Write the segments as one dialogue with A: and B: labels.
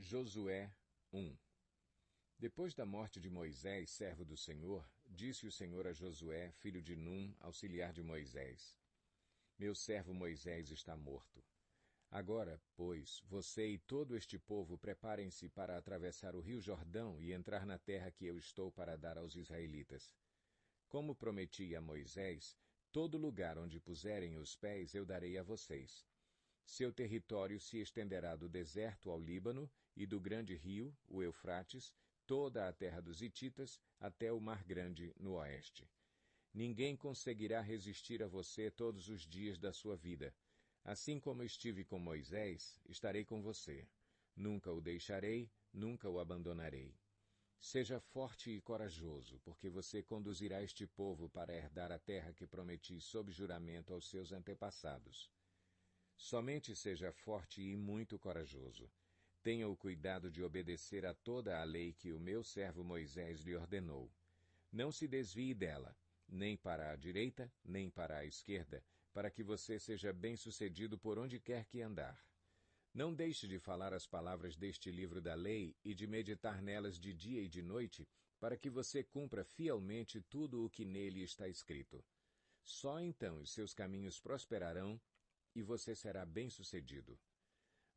A: Josué 1. Depois da morte de Moisés, servo do Senhor, disse o Senhor a Josué, filho de Num, auxiliar de Moisés: Meu servo Moisés está morto. Agora, pois, você e todo este povo preparem-se para atravessar o rio Jordão e entrar na terra que eu estou para dar aos israelitas. Como prometi a Moisés, todo lugar onde puserem os pés eu darei a vocês. Seu território se estenderá do deserto ao Líbano e do grande rio, o Eufrates, toda a terra dos Hititas, até o Mar Grande no oeste. Ninguém conseguirá resistir a você todos os dias da sua vida. Assim como estive com Moisés, estarei com você. Nunca o deixarei, nunca o abandonarei. Seja forte e corajoso, porque você conduzirá este povo para herdar a terra que prometi sob juramento aos seus antepassados. Somente seja forte e muito corajoso. Tenha o cuidado de obedecer a toda a lei que o meu servo Moisés lhe ordenou. Não se desvie dela, nem para a direita, nem para a esquerda, para que você seja bem-sucedido por onde quer que andar. Não deixe de falar as palavras deste livro da lei e de meditar nelas de dia e de noite, para que você cumpra fielmente tudo o que nele está escrito. Só então os seus caminhos prosperarão e você será bem-sucedido.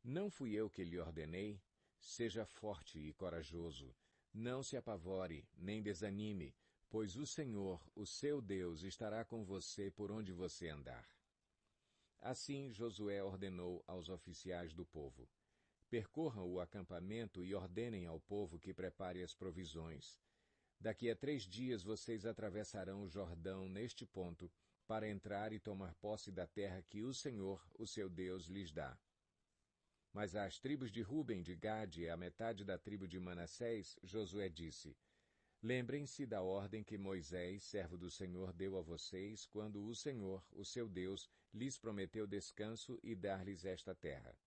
A: Não fui eu que lhe ordenei? Seja forte e corajoso. Não se apavore, nem desanime, pois o Senhor, o seu Deus, estará com você por onde você andar. Assim Josué ordenou aos oficiais do povo: Percorram o acampamento e ordenem ao povo que prepare as provisões. Daqui a 3 dias vocês atravessarão o Jordão neste ponto, para entrar e tomar posse da terra que o Senhor, o seu Deus, lhes dá. Mas às tribos de Ruben, de Gade e à metade da tribo de Manassés, Josué disse: Lembrem-se da ordem que Moisés, servo do Senhor, deu a vocês, quando o Senhor, o seu Deus, lhes prometeu descanso e dar-lhes esta terra.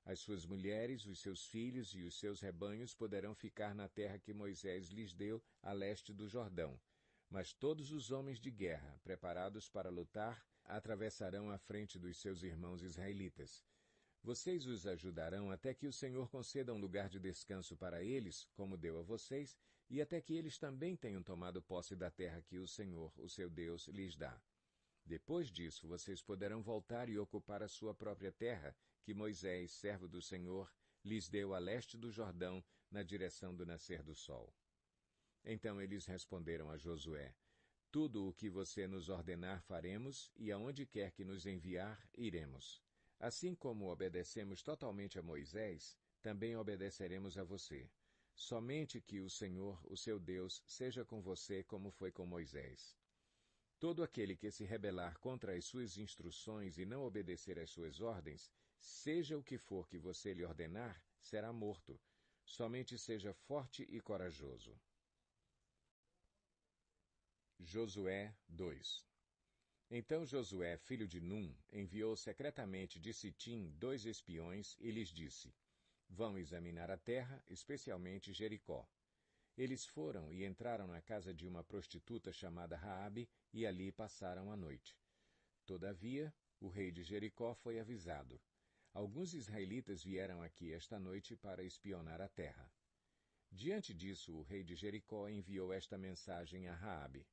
A: As suas mulheres, os seus filhos e os seus rebanhos poderão ficar na terra que Moisés lhes deu a leste do Jordão. Mas todos os homens de guerra, preparados para lutar, atravessarão a frente dos seus irmãos israelitas. Vocês os ajudarão até que o Senhor conceda um lugar de descanso para eles, como deu a vocês, e até que eles também tenham tomado posse da terra que o Senhor, o seu Deus, lhes dá. Depois disso, vocês poderão voltar e ocupar a sua própria terra, que Moisés, servo do Senhor, lhes deu a leste do Jordão, na direção do nascer do sol. Então eles responderam a Josué: Tudo o que você nos ordenar faremos, e aonde quer que nos enviar, iremos. Assim como obedecemos totalmente a Moisés, também obedeceremos a você. Somente que o Senhor, o seu Deus, seja com você como foi com Moisés. Todo aquele que se rebelar contra as suas instruções e não obedecer às suas ordens, seja o que for que você lhe ordenar, será morto. Somente seja forte e corajoso. Josué 2. Então Josué, filho de Num, enviou secretamente de Sitim 2 espiões e lhes disse: Vão examinar a terra, especialmente Jericó. Eles foram e entraram na casa de uma prostituta chamada Raabe e ali passaram a noite. Todavia, o rei de Jericó foi avisado: Alguns israelitas vieram aqui esta noite para espionar a terra. Diante disso, o rei de Jericó enviou esta mensagem a Raabe: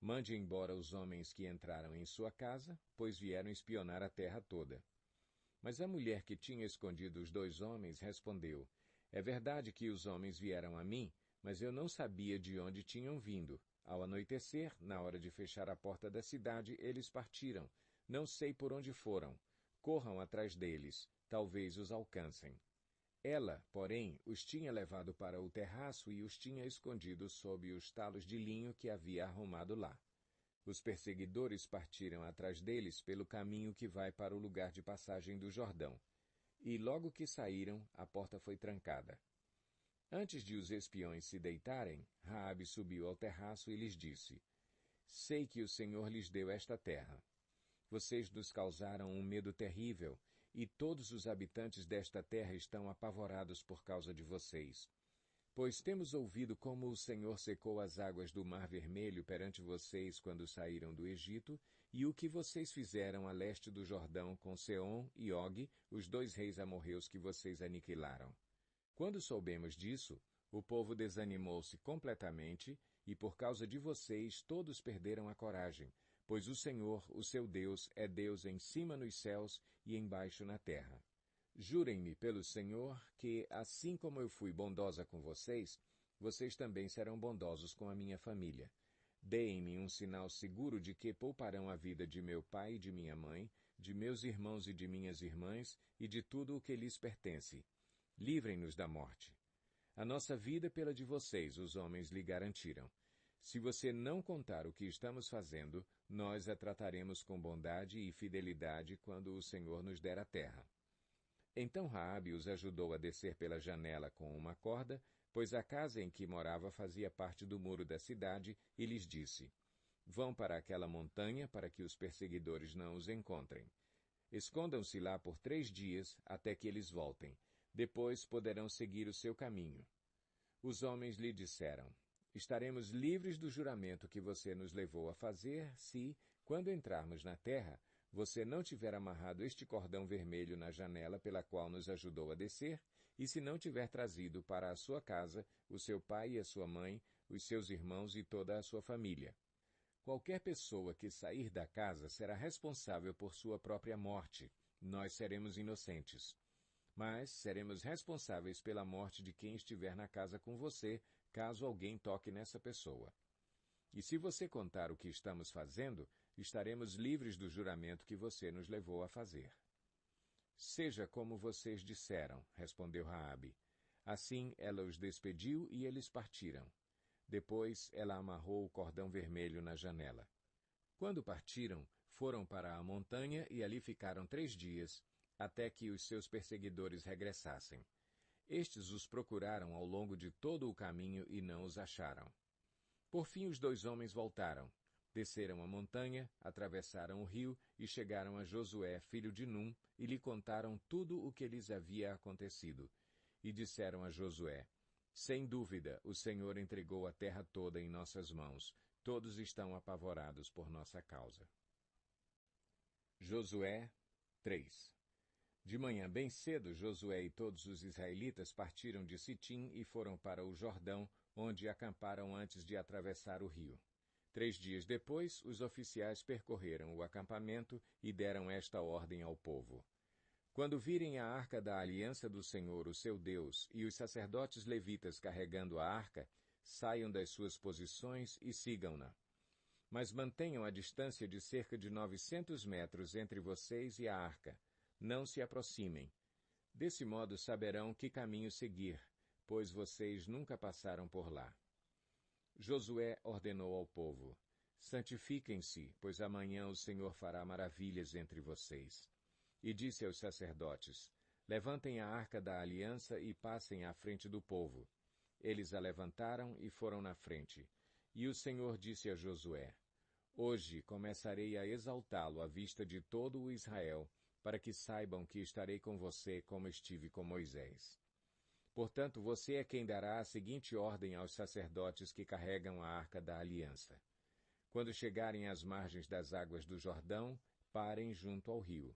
A: Mande embora os homens que entraram em sua casa, pois vieram espionar a terra toda. Mas a mulher que tinha escondido os 2 homens respondeu: É verdade que os homens vieram a mim, mas eu não sabia de onde tinham vindo. Ao anoitecer, na hora de fechar a porta da cidade, eles partiram. Não sei por onde foram. Corram atrás deles. Talvez os alcancem. Ela, porém, os tinha levado para o terraço e os tinha escondido sob os talos de linho que havia arrumado lá. Os perseguidores partiram atrás deles pelo caminho que vai para o lugar de passagem do Jordão. E logo que saíram, a porta foi trancada. Antes de os espiões se deitarem, Raabe subiu ao terraço e lhes disse: Sei que o Senhor lhes deu esta terra. Vocês nos causaram um medo terrível, e todos os habitantes desta terra estão apavorados por causa de vocês. Pois temos ouvido como o Senhor secou as águas do Mar Vermelho perante vocês quando saíram do Egito, e o que vocês fizeram a leste do Jordão com Seom e Og, os 2 reis amorreus que vocês aniquilaram. Quando soubemos disso, o povo desanimou-se completamente, e por causa de vocês todos perderam a coragem, pois o Senhor, o seu Deus, é Deus em cima nos céus e embaixo na terra. Jurem-me pelo Senhor que, assim como eu fui bondosa com vocês, vocês também serão bondosos com a minha família. Deem-me um sinal seguro de que pouparão a vida de meu pai e de minha mãe, de meus irmãos e de minhas irmãs, e de tudo o que lhes pertence. Livrem-nos da morte. A nossa vida pela de vocês, os homens lhe garantiram. Se você não contar o que estamos fazendo, nós a trataremos com bondade e fidelidade quando o Senhor nos der a terra. Então Raabe os ajudou a descer pela janela com uma corda, pois a casa em que morava fazia parte do muro da cidade, e lhes disse: Vão para aquela montanha para que os perseguidores não os encontrem. Escondam-se lá por 3 dias até que eles voltem. Depois poderão seguir o seu caminho. Os homens lhe disseram: Estaremos livres do juramento que você nos levou a fazer se, quando entrarmos na terra, você não tiver amarrado este cordão vermelho na janela pela qual nos ajudou a descer, e se não tiver trazido para a sua casa o seu pai e a sua mãe, os seus irmãos e toda a sua família. Qualquer pessoa que sair da casa será responsável por sua própria morte. Nós seremos inocentes. Mas seremos responsáveis pela morte de quem estiver na casa com você, caso alguém toque nessa pessoa. E se você contar o que estamos fazendo, estaremos livres do juramento que você nos levou a fazer. Seja como vocês disseram, respondeu Raabe. Assim ela os despediu e eles partiram. Depois ela amarrou o cordão vermelho na janela. Quando partiram, foram para a montanha e ali ficaram 3 dias, até que os seus perseguidores regressassem. Estes os procuraram ao longo de todo o caminho e não os acharam. Por fim os 2 homens voltaram. Desceram a montanha, atravessaram o rio e chegaram a Josué, filho de Num, e lhe contaram tudo o que lhes havia acontecido. E disseram a Josué: Sem dúvida, o Senhor entregou a terra toda em nossas mãos. Todos estão apavorados por nossa causa. Josué 3. De manhã bem cedo, Josué e todos os israelitas partiram de Sitim e foram para o Jordão, onde acamparam antes de atravessar o rio. 3 dias depois, os oficiais percorreram o acampamento e deram esta ordem ao povo: Quando virem a arca da aliança do Senhor, o seu Deus, e os sacerdotes levitas carregando a arca, saiam das suas posições e sigam-na. Mas mantenham a distância de cerca de 900 metros entre vocês e a arca. Não se aproximem. Desse modo saberão que caminho seguir, pois vocês nunca passaram por lá. Josué ordenou ao povo: Santifiquem-se, pois amanhã o Senhor fará maravilhas entre vocês. E disse aos sacerdotes: Levantem a arca da aliança e passem à frente do povo. Eles a levantaram e foram na frente. E o Senhor disse a Josué: Hoje começarei a exaltá-lo à vista de todo o Israel, para que saibam que estarei com você como estive com Moisés. Portanto, você é quem dará a seguinte ordem aos sacerdotes que carregam a arca da aliança. Quando chegarem às margens das águas do Jordão, parem junto ao rio.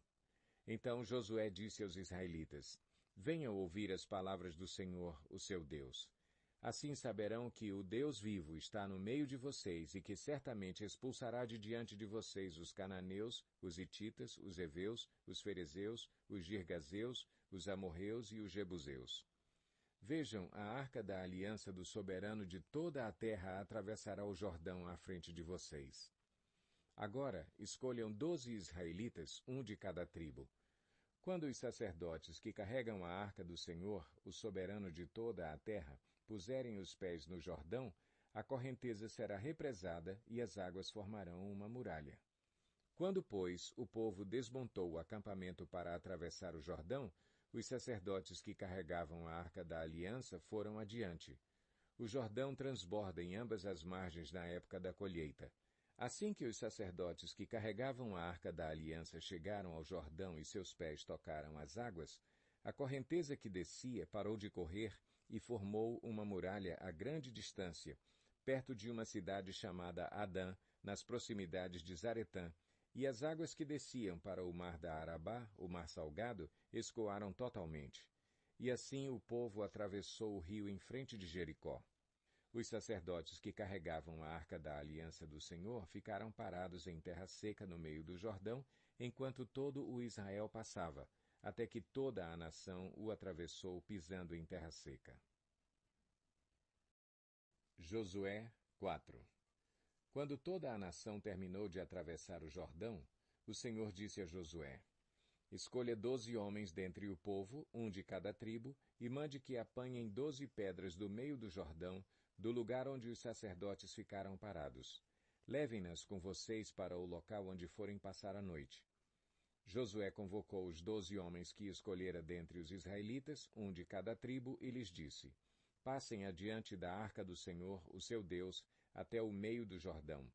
A: Então Josué disse aos israelitas: Venham ouvir as palavras do Senhor, o seu Deus. Assim saberão que o Deus vivo está no meio de vocês e que certamente expulsará de diante de vocês os cananeus, os hititas, os heveus, os ferezeus, os girgazeus, os amorreus e os jebuseus. Vejam, a arca da aliança do soberano de toda a terra atravessará o Jordão à frente de vocês. Agora, escolham 12 israelitas, um de cada tribo. Quando os sacerdotes que carregam a arca do Senhor, o soberano de toda a terra, puserem os pés no Jordão, a correnteza será represada e as águas formarão uma muralha. Quando, pois, o povo desmontou o acampamento para atravessar o Jordão, os sacerdotes que carregavam a arca da aliança foram adiante. O Jordão transborda em ambas as margens na época da colheita. Assim que os sacerdotes que carregavam a arca da aliança chegaram ao Jordão e seus pés tocaram as águas, a correnteza que descia parou de correr e formou uma muralha a grande distância, perto de uma cidade chamada Adã, nas proximidades de Zaretã, e as águas que desciam para o mar da Arabá, o mar salgado, escoaram totalmente. E assim o povo atravessou o rio em frente de Jericó. Os sacerdotes que carregavam a arca da aliança do Senhor ficaram parados em terra seca no meio do Jordão, enquanto todo o Israel passava, até que toda a nação o atravessou pisando em terra seca. Josué 4. Quando toda a nação terminou de atravessar o Jordão, o Senhor disse a Josué: Escolha 12 homens dentre o povo, um de cada tribo, e mande que apanhem 12 pedras do meio do Jordão, do lugar onde os sacerdotes ficaram parados. Levem-nas com vocês para o local onde forem passar a noite. Josué convocou os 12 homens que escolhera dentre os israelitas, um de cada tribo, e lhes disse: Passem adiante da arca do Senhor, o seu Deus, até o meio do Jordão.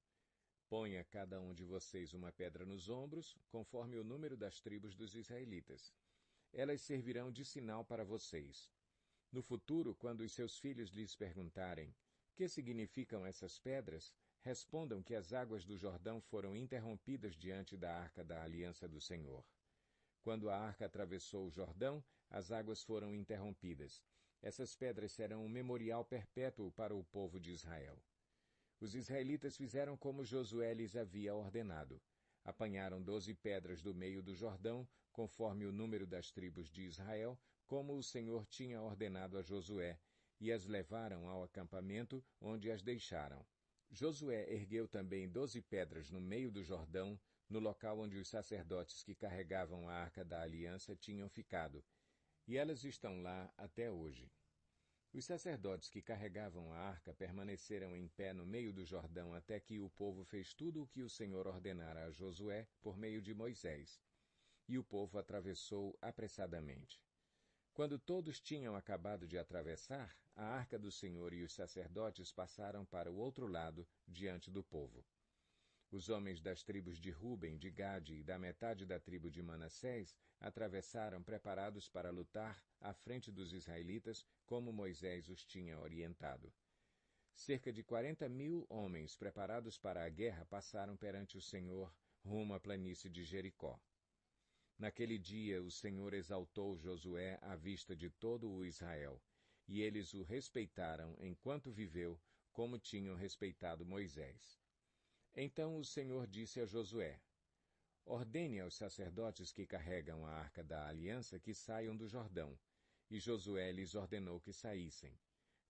A: Ponha cada um de vocês uma pedra nos ombros, conforme o número das tribos dos israelitas. Elas servirão de sinal para vocês. No futuro, quando os seus filhos lhes perguntarem: que significam essas pedras? Respondam que as águas do Jordão foram interrompidas diante da arca da aliança do Senhor. Quando a arca atravessou o Jordão, as águas foram interrompidas. Essas pedras serão um memorial perpétuo para o povo de Israel. Os israelitas fizeram como Josué lhes havia ordenado. Apanharam 12 pedras do meio do Jordão, conforme o número das tribos de Israel, como o Senhor tinha ordenado a Josué, e as levaram ao acampamento, onde as deixaram. Josué ergueu também 12 pedras no meio do Jordão, no local onde os sacerdotes que carregavam a arca da aliança tinham ficado, e elas estão lá até hoje. Os sacerdotes que carregavam a arca permaneceram em pé no meio do Jordão até que o povo fez tudo o que o Senhor ordenara a Josué por meio de Moisés. E o povo atravessou apressadamente. Quando todos tinham acabado de atravessar, a arca do Senhor e os sacerdotes passaram para o outro lado, diante do povo. Os homens das tribos de Ruben, de Gade e da metade da tribo de Manassés atravessaram preparados para lutar à frente dos israelitas, como Moisés os tinha orientado. Cerca de 40.000 homens preparados para a guerra passaram perante o Senhor, rumo à planície de Jericó. Naquele dia o Senhor exaltou Josué à vista de todo o Israel, e eles o respeitaram enquanto viveu, como tinham respeitado Moisés. Então o Senhor disse a Josué: Ordene aos sacerdotes que carregam a arca da aliança que saiam do Jordão. E Josué lhes ordenou que saíssem.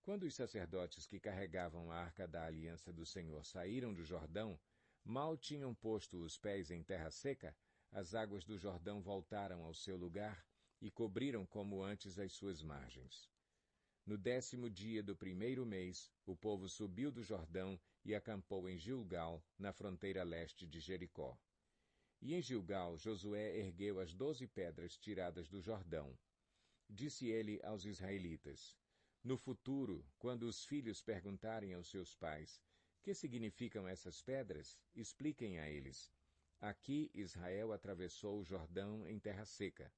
A: Quando os sacerdotes que carregavam a arca da aliança do Senhor saíram do Jordão, mal tinham posto os pés em terra seca, as águas do Jordão voltaram ao seu lugar e cobriram como antes as suas margens. No 10º dia do primeiro mês, o povo subiu do Jordão e acampou em Gilgal, na fronteira leste de Jericó. E em Gilgal, Josué ergueu as 12 pedras tiradas do Jordão. Disse ele aos israelitas: No futuro, quando os filhos perguntarem aos seus pais: que significam essas pedras? Expliquem a eles: Aqui Israel atravessou o Jordão em terra seca.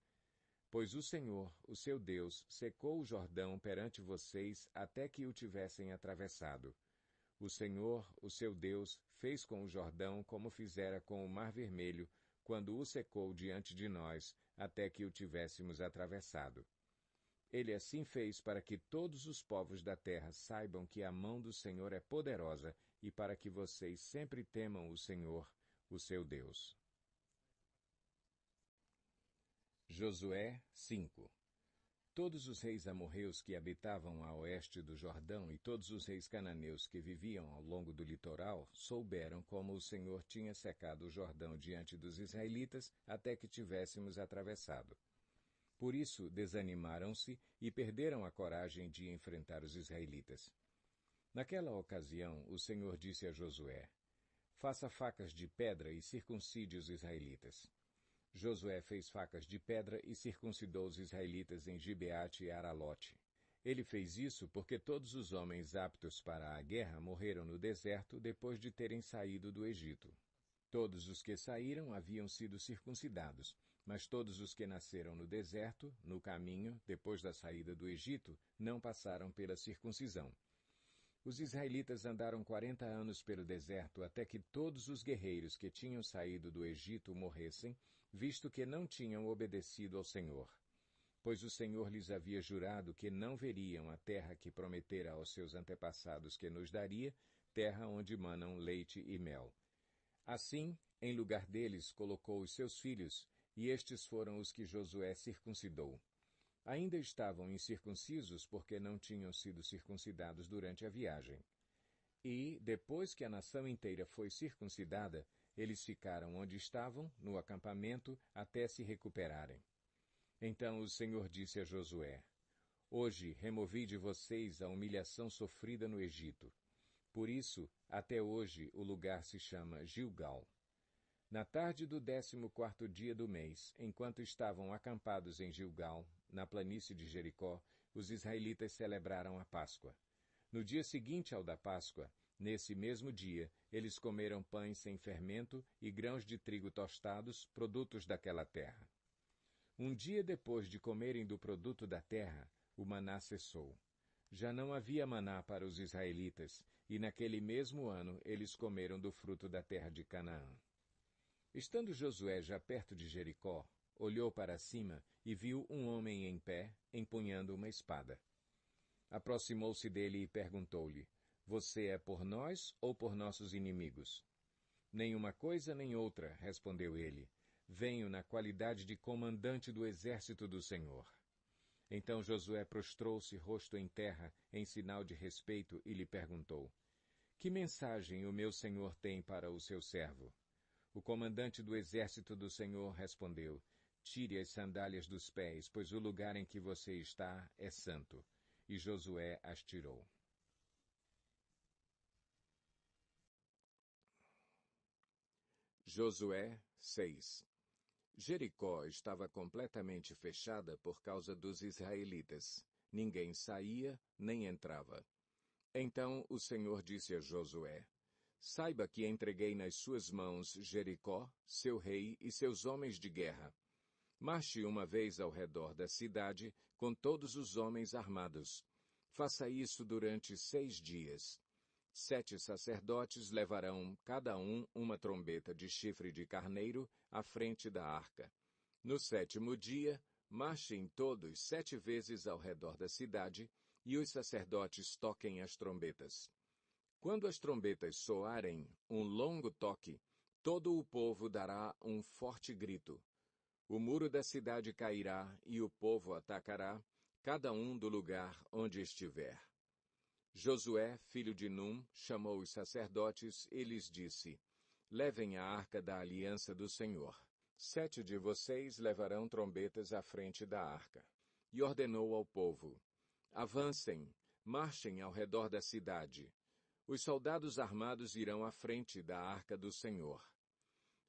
A: Pois o Senhor, o seu Deus, secou o Jordão perante vocês até que o tivessem atravessado. O Senhor, o seu Deus, fez com o Jordão como fizera com o Mar Vermelho, quando o secou diante de nós, até que o tivéssemos atravessado. Ele assim fez para que todos os povos da terra saibam que a mão do Senhor é poderosa e para que vocês sempre temam o Senhor, o seu Deus. Josué 5. Todos os reis amorreus que habitavam a oeste do Jordão e todos os reis cananeus que viviam ao longo do litoral souberam como o Senhor tinha secado o Jordão diante dos israelitas até que tivéssemos atravessado. Por isso desanimaram-se e perderam a coragem de enfrentar os israelitas. Naquela ocasião, o Senhor disse a Josué: Faça facas de pedra e circuncide os israelitas. Josué fez facas de pedra e circuncidou os israelitas em Gibeate e Aralote. Ele fez isso porque todos os homens aptos para a guerra morreram no deserto depois de terem saído do Egito. Todos os que saíram haviam sido circuncidados, mas todos os que nasceram no deserto, no caminho, depois da saída do Egito, não passaram pela circuncisão. Os israelitas andaram 40 anos pelo deserto até que todos os guerreiros que tinham saído do Egito morressem, visto que não tinham obedecido ao Senhor. pois o Senhor lhes havia jurado que não veriam a terra que prometera aos seus antepassados que nos daria, terra onde manam leite e mel. Assim, em lugar deles, colocou os seus filhos, e estes foram os que Josué circuncidou. Ainda estavam incircuncisos porque não tinham sido circuncidados durante a viagem. E, depois que a nação inteira foi circuncidada, eles ficaram onde estavam, no acampamento, até se recuperarem. Então o Senhor disse a Josué: Hoje removi de vocês a humilhação sofrida no Egito. Por isso, até hoje, o lugar se chama Gilgal. Na tarde do 14º dia do mês, enquanto estavam acampados em Gilgal, na planície de Jericó, os israelitas celebraram a Páscoa. No dia seguinte ao da Páscoa, nesse mesmo dia, eles comeram pães sem fermento e grãos de trigo tostados, produtos daquela terra. Um dia depois de comerem do produto da terra, o maná cessou. Já não havia maná para os israelitas, e naquele mesmo ano eles comeram do fruto da terra de Canaã. Estando Josué já perto de Jericó, olhou para cima e viu um homem em pé, empunhando uma espada. Aproximou-se dele e perguntou-lhe: Você é por nós ou por nossos inimigos? Nem uma coisa nem outra, respondeu ele. Venho na qualidade de comandante do exército do Senhor. Então Josué prostrou-se rosto em terra, em sinal de respeito, e lhe perguntou: Que mensagem o meu senhor tem para o seu servo? O comandante do exército do Senhor respondeu: Tire as sandálias dos pés, pois o lugar em que você está é santo. E Josué as tirou. Josué 6. Jericó estava completamente fechada por causa dos israelitas. Ninguém saía, nem entrava. Então o Senhor disse a Josué: Saiba que entreguei nas suas mãos Jericó, seu rei e seus homens de guerra. Marche uma vez ao redor da cidade com todos os homens armados. Faça isso durante 6 dias. 7 sacerdotes levarão, cada um, uma trombeta de chifre de carneiro à frente da arca. No 7º dia, marchem todos 7 vezes ao redor da cidade, e os sacerdotes toquem as trombetas. Quando as trombetas soarem um longo toque, todo o povo dará um forte grito. O muro da cidade cairá e o povo atacará, cada um do lugar onde estiver. Josué, filho de Num, chamou os sacerdotes e lhes disse: Levem a arca da aliança do Senhor. 7 de vocês levarão trombetas à frente da arca. E ordenou ao povo: Avancem, marchem ao redor da cidade. Os soldados armados irão à frente da arca do Senhor.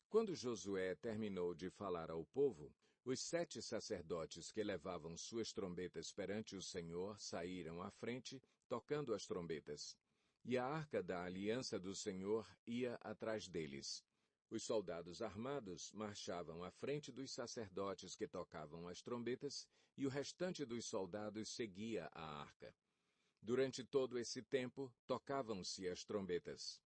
A: Quando Josué terminou de falar ao povo, os 7 sacerdotes que levavam suas trombetas perante o Senhor saíram à frente, tocando as trombetas. E a arca da aliança do Senhor ia atrás deles. Os soldados armados marchavam à frente dos sacerdotes que tocavam as trombetas, e o restante dos soldados seguia a arca. Durante todo esse tempo, tocavam-se as trombetas.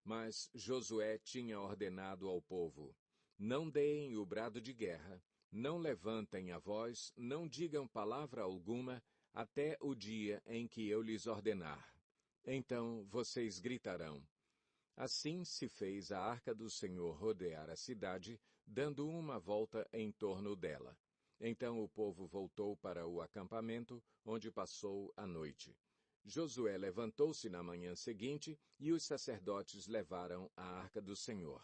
A: Mas Josué tinha ordenado ao povo: Não deem o brado de guerra, não levantem a voz, não digam palavra alguma, até o dia em que eu lhes ordenar. Então vocês gritarão. Assim se fez a arca do Senhor rodear a cidade, dando uma volta em torno dela. Então o povo voltou para o acampamento, onde passou a noite. Josué levantou-se na manhã seguinte, e os sacerdotes levaram a arca do Senhor.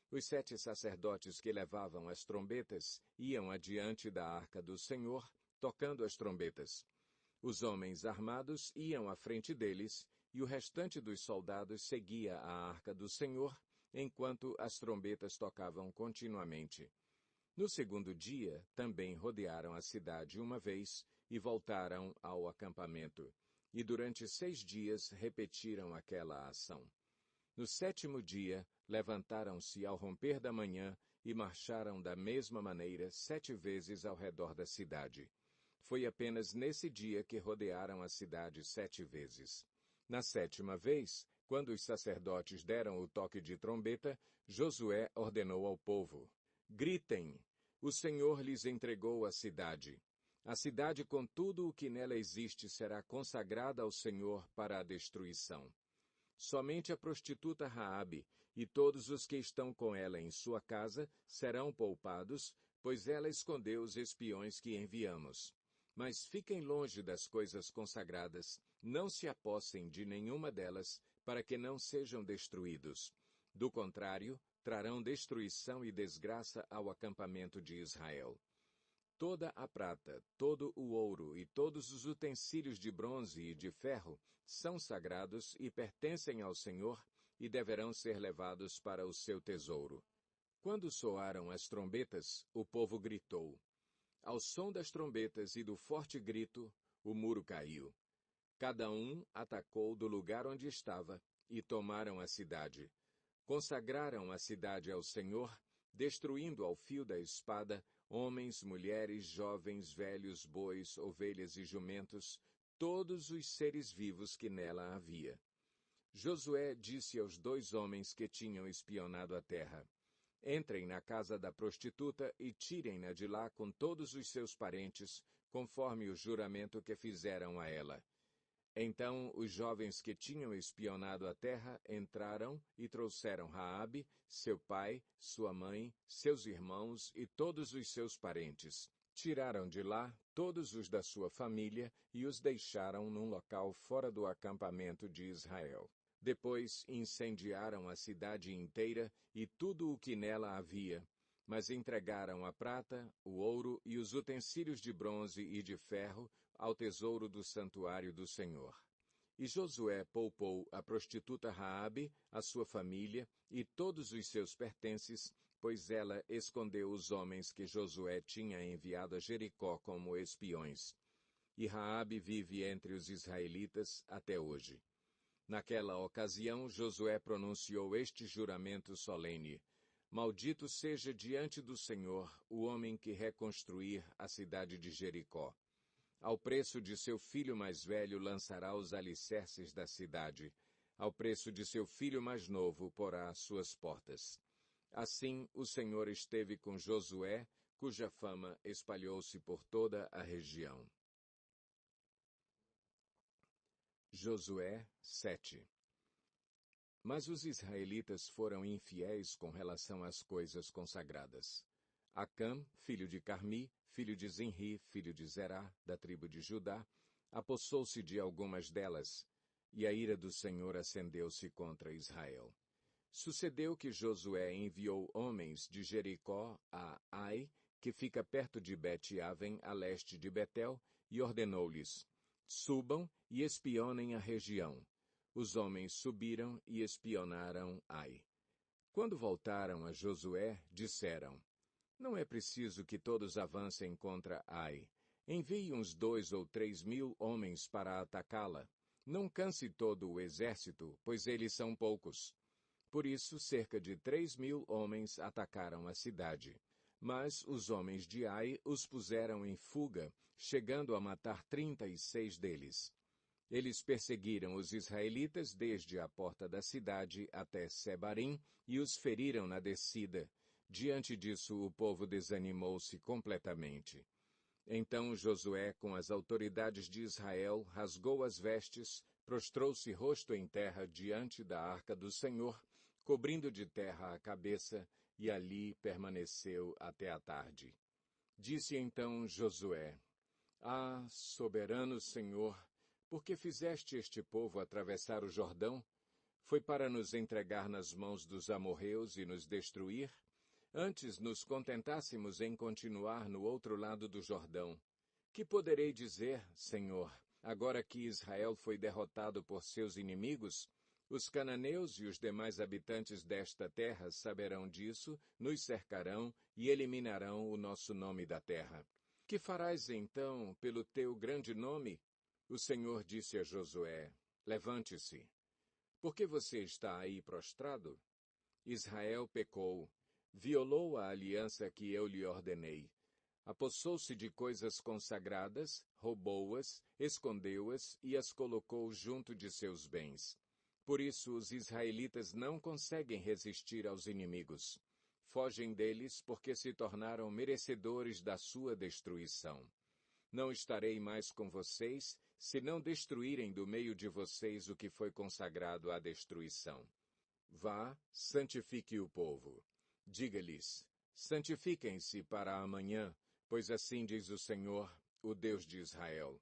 A: Os 7 sacerdotes que levavam as trombetas iam adiante da arca do Senhor, tocando as trombetas. Os homens armados iam à frente deles, e o restante dos soldados seguia a arca do Senhor, enquanto as trombetas tocavam continuamente. No 2º dia, também rodearam a cidade uma vez e voltaram ao acampamento. E durante 6 dias repetiram aquela ação. No 7º dia, levantaram-se ao romper da manhã e marcharam da mesma maneira 7 vezes ao redor da cidade. Foi apenas nesse dia que rodearam a cidade 7 vezes. Na 7ª vez, quando os sacerdotes deram o toque de trombeta, Josué ordenou ao povo: Gritem! O Senhor lhes entregou a cidade. A cidade com tudo o que nela existe será consagrada ao Senhor para a destruição. Somente a prostituta Raabe e todos os que estão com ela em sua casa serão poupados, pois ela escondeu os espiões que enviamos. Mas fiquem longe das coisas consagradas, não se apossem de nenhuma delas, para que não sejam destruídos. Do contrário, trarão destruição e desgraça ao acampamento de Israel. Toda a prata, todo o ouro e todos os utensílios de bronze e de ferro são sagrados e pertencem ao Senhor e deverão ser levados para o seu tesouro. Quando soaram as trombetas, o povo gritou. Ao som das trombetas e do forte grito, o muro caiu. Cada um atacou do lugar onde estava e tomaram a cidade. Consagraram a cidade ao Senhor, destruindo ao fio da espada homens, mulheres, jovens, velhos, bois, ovelhas e jumentos, todos os seres vivos que nela havia. Josué disse aos 2 homens que tinham espionado a terra: Entrem na casa da prostituta e tirem-na de lá com todos os seus parentes, conforme o juramento que fizeram a ela. Então os jovens que tinham espionado a terra entraram e trouxeram Raabe, seu pai, sua mãe, seus irmãos e todos os seus parentes. Tiraram de lá todos os da sua família e os deixaram num local fora do acampamento de Israel. Depois incendiaram a cidade inteira e tudo o que nela havia, mas entregaram a prata, o ouro e os utensílios de bronze e de ferro ao tesouro do santuário do Senhor. E Josué poupou a prostituta Raabe, a sua família e todos os seus pertences, pois ela escondeu os homens que Josué tinha enviado a Jericó como espiões. E Raabe vive entre os israelitas até hoje. Naquela ocasião, Josué pronunciou este juramento solene: Maldito seja diante do Senhor o homem que reconstruir a cidade de Jericó. Ao preço de seu filho mais velho lançará os alicerces da cidade. Ao preço de seu filho mais novo porá suas portas. Assim o Senhor esteve com Josué, cuja fama espalhou-se por toda a região. Josué 7. Mas os israelitas foram infiéis com relação às coisas consagradas. Acã, filho de Carmi, filho de Zinri, filho de Zerá, da tribo de Judá, apossou-se de algumas delas, e a ira do Senhor acendeu-se contra Israel. Sucedeu que Josué enviou homens de Jericó a Ai, que fica perto de Bet-Aven, a leste de Betel, e ordenou-lhes: Subam e espionem a região. Os homens subiram e espionaram Ai. Quando voltaram a Josué, disseram: Não é preciso que todos avancem contra Ai. Envie uns 2 ou 3 mil homens para atacá-la. Não canse todo o exército, pois eles são poucos. Por isso, cerca de 3 mil homens atacaram a cidade. Mas os homens de Ai os puseram em fuga, chegando a matar 36 deles. Eles perseguiram os israelitas desde a porta da cidade até Sebarim e os feriram na descida. Diante disso, o povo desanimou-se completamente. Então Josué, com as autoridades de Israel, rasgou as vestes, prostrou-se rosto em terra diante da arca do Senhor, cobrindo de terra a cabeça, e ali permaneceu até a tarde. Disse então Josué: Ah, soberano Senhor, por que fizeste este povo atravessar o Jordão? Foi para nos entregar nas mãos dos amorreus e nos destruir? Antes nos contentássemos em continuar no outro lado do Jordão. Que poderei dizer, Senhor, agora que Israel foi derrotado por seus inimigos? Os cananeus e os demais habitantes desta terra saberão disso, nos cercarão e eliminarão o nosso nome da terra. Que farás então pelo teu grande nome? O Senhor disse a Josué: Levante-se. Por que você está aí prostrado? Israel pecou, violou a aliança que eu lhe ordenei. Apossou-se de coisas consagradas, roubou-as, escondeu-as e as colocou junto de seus bens. Por isso os israelitas não conseguem resistir aos inimigos. Fogem deles porque se tornaram merecedores da sua destruição. Não estarei mais com vocês, se não destruírem do meio de vocês o que foi consagrado à destruição. Vá, santifique o povo. Diga-lhes, santifiquem-se para amanhã, pois assim diz o Senhor, o Deus de Israel.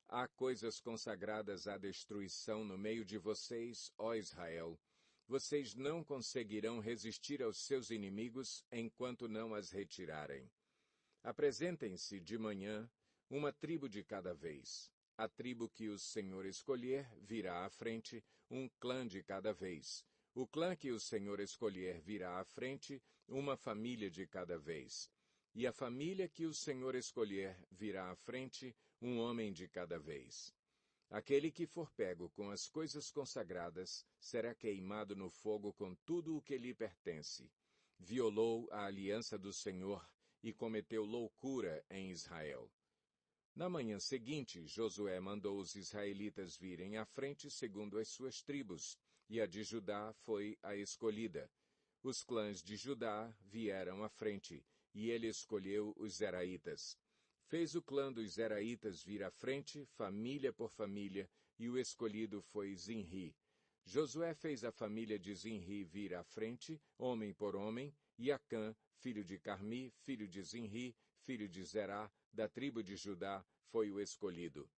A: Há coisas consagradas à destruição no meio de vocês, ó Israel. Vocês não conseguirão resistir aos seus inimigos enquanto não as retirarem. Apresentem-se de manhã, uma tribo de cada vez. A tribo que o Senhor escolher virá à frente, um clã de cada vez. O clã que o Senhor escolher virá à frente, uma família de cada vez. E a família que o Senhor escolher virá à frente, um homem de cada vez. Aquele que for pego com as coisas consagradas será queimado no fogo com tudo o que lhe pertence. Violou a aliança do Senhor e cometeu loucura em Israel. Na manhã seguinte, Josué mandou os israelitas virem à frente segundo as suas tribos, e a de Judá foi a escolhida. Os clãs de Judá vieram à frente, e ele escolheu os Zeraitas. Fez o clã dos Zeraitas vir à frente, família por família, e o escolhido foi Zinri. Josué fez a família de Zinri vir à frente, homem por homem, e Acã, filho de Carmi, filho de Zinri, filho de Zerá, da tribo de Judá, foi o escolhido.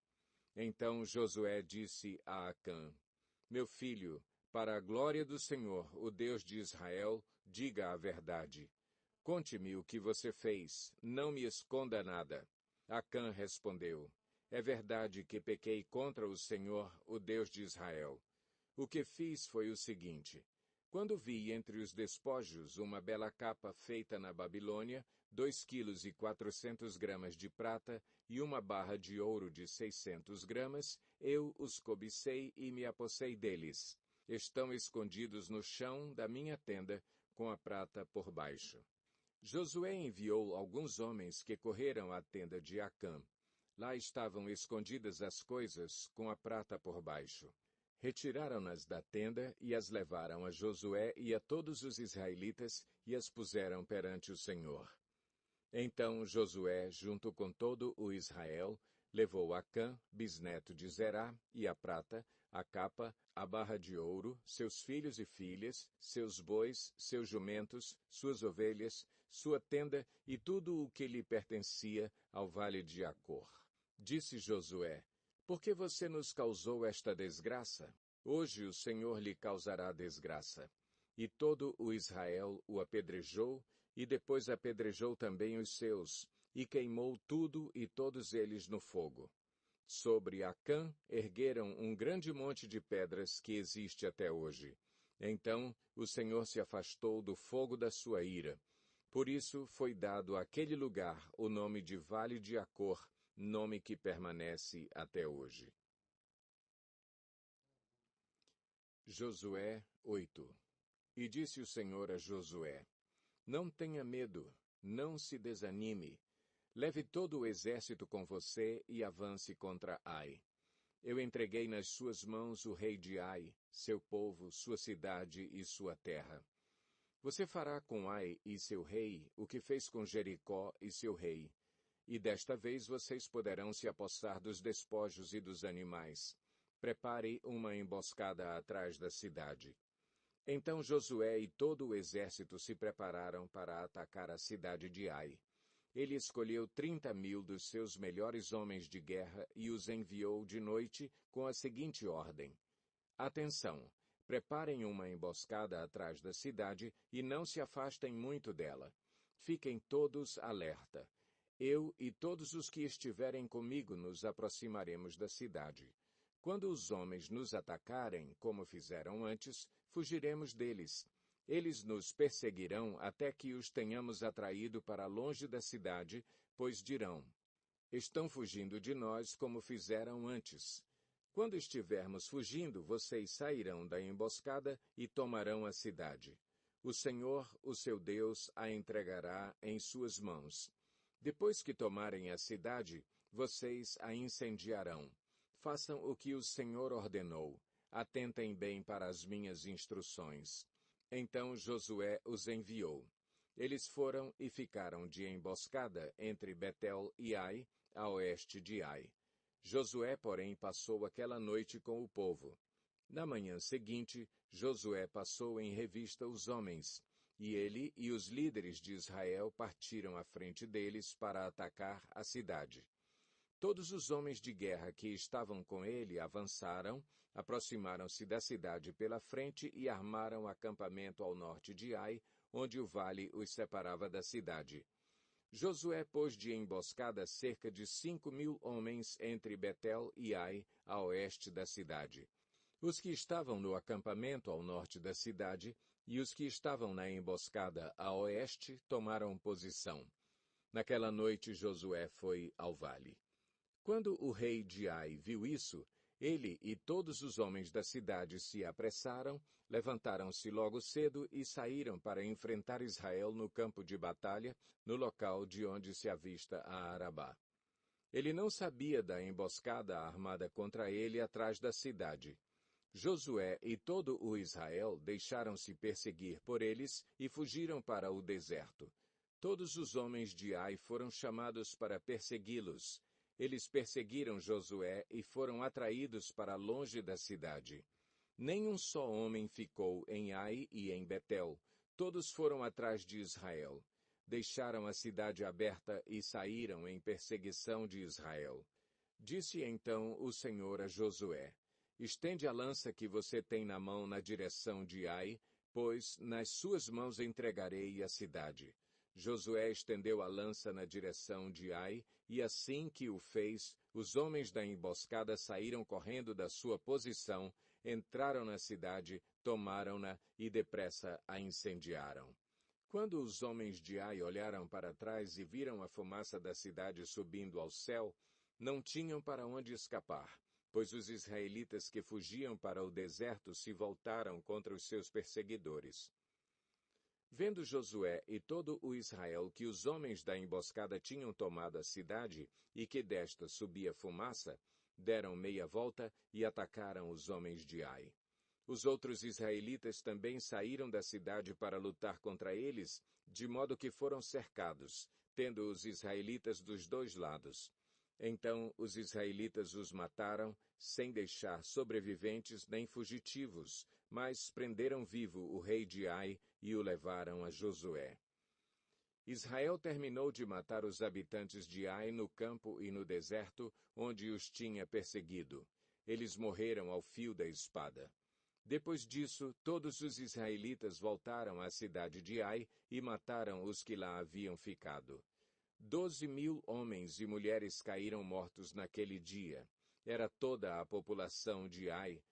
A: Então Josué disse a Acã, meu filho, para a glória do Senhor, o Deus de Israel, diga a verdade. Conte-me o que você fez, não me esconda nada. Acã respondeu, é verdade que pequei contra o Senhor, o Deus de Israel. O que fiz foi o seguinte, quando vi entre os despojos uma bela capa feita na Babilônia, 2,4 kg de prata e uma barra de ouro de 600 gramas, eu os cobicei e me apossei deles. Estão escondidos no chão da minha tenda, com a prata por baixo. Josué enviou alguns homens que correram à tenda de Acã. Lá estavam escondidas as coisas, com a prata por baixo. Retiraram-nas da tenda e as levaram a Josué e a todos os israelitas e as puseram perante o Senhor. Então Josué, junto com todo o Israel, levou Acã, bisneto de Zerá, e a prata, a capa, a barra de ouro, seus filhos e filhas, seus bois, seus jumentos, suas ovelhas, sua tenda e tudo o que lhe pertencia ao vale de Acor. Disse Josué, por que você nos causou esta desgraça? Hoje o Senhor lhe causará desgraça. E todo o Israel o apedrejou, e depois apedrejou também os seus, e queimou tudo e todos eles no fogo. Sobre Acã ergueram um grande monte de pedras que existe até hoje. Então o Senhor se afastou do fogo da sua ira. Por isso foi dado àquele lugar o nome de Vale de Acor, nome que permanece até hoje. Josué 8. E disse o Senhor a Josué, não tenha medo, não se desanime. Leve todo o exército com você e avance contra Ai. Eu entreguei nas suas mãos o rei de Ai, seu povo, sua cidade e sua terra. Você fará com Ai e seu rei o que fez com Jericó e seu rei. E desta vez vocês poderão se apossar dos despojos e dos animais. Prepare uma emboscada atrás da cidade. Então Josué e todo o exército se prepararam para atacar a cidade de Ai. Ele escolheu 30.000 dos seus melhores homens de guerra e os enviou de noite com a seguinte ordem. Atenção! Preparem uma emboscada atrás da cidade e não se afastem muito dela. Fiquem todos alerta. Eu e todos os que estiverem comigo nos aproximaremos da cidade. Quando os homens nos atacarem, como fizeram antes, fugiremos deles. Eles nos perseguirão até que os tenhamos atraído para longe da cidade, pois dirão, estão fugindo de nós como fizeram antes. Quando estivermos fugindo, vocês sairão da emboscada e tomarão a cidade. O Senhor, o seu Deus, a entregará em suas mãos. Depois que tomarem a cidade, vocês a incendiarão. Façam o que o Senhor ordenou. Atentem bem para as minhas instruções. Então Josué os enviou. Eles foram e ficaram de emboscada entre Betel e Ai, a oeste de Ai. Josué, porém, passou aquela noite com o povo. Na manhã seguinte, Josué passou em revista os homens, e ele e os líderes de Israel partiram à frente deles para atacar a cidade. Todos os homens de guerra que estavam com ele avançaram, aproximaram-se da cidade pela frente e armaram acampamento ao norte de Ai, onde o vale os separava da cidade. Josué pôs de emboscada cerca de 5.000 homens entre Betel e Ai, a oeste da cidade. Os que estavam no acampamento ao norte da cidade e os que estavam na emboscada a oeste tomaram posição. Naquela noite Josué foi ao vale. Quando o rei de Ai viu isso, ele e todos os homens da cidade se apressaram, levantaram-se logo cedo e saíram para enfrentar Israel no campo de batalha, no local de onde se avista a Arabá. Ele não sabia da emboscada armada contra ele atrás da cidade. Josué e todo o Israel deixaram-se perseguir por eles e fugiram para o deserto. Todos os homens de Ai foram chamados para persegui-los. Eles perseguiram Josué e foram atraídos para longe da cidade. Nem um só homem ficou em Ai e em Betel. Todos foram atrás de Israel. Deixaram a cidade aberta e saíram em perseguição de Israel. Disse então o Senhor a Josué: Estende a lança que você tem na mão na direção de Ai, pois nas suas mãos entregarei a cidade. Josué estendeu a lança na direção de Ai, e assim que o fez, os homens da emboscada saíram correndo da sua posição, entraram na cidade, tomaram-na e depressa a incendiaram. Quando os homens de Ai olharam para trás e viram a fumaça da cidade subindo ao céu, não tinham para onde escapar, pois os israelitas que fugiam para o deserto se voltaram contra os seus perseguidores. Vendo Josué e todo o Israel que os homens da emboscada tinham tomado a cidade e que desta subia fumaça, deram meia volta e atacaram os homens de Ai. Os outros israelitas também saíram da cidade para lutar contra eles, de modo que foram cercados, tendo os israelitas dos dois lados. Então os israelitas os mataram, sem deixar sobreviventes nem fugitivos, mas prenderam vivo o rei de Ai e o levaram a Josué. Israel terminou de matar os habitantes de Ai no campo e no deserto, onde os tinha perseguido. Eles morreram ao fio da espada. Depois disso, todos os israelitas voltaram à cidade de Ai e mataram os que lá haviam ficado. 12.000 homens e mulheres caíram mortos naquele dia. Era toda a população de Ai,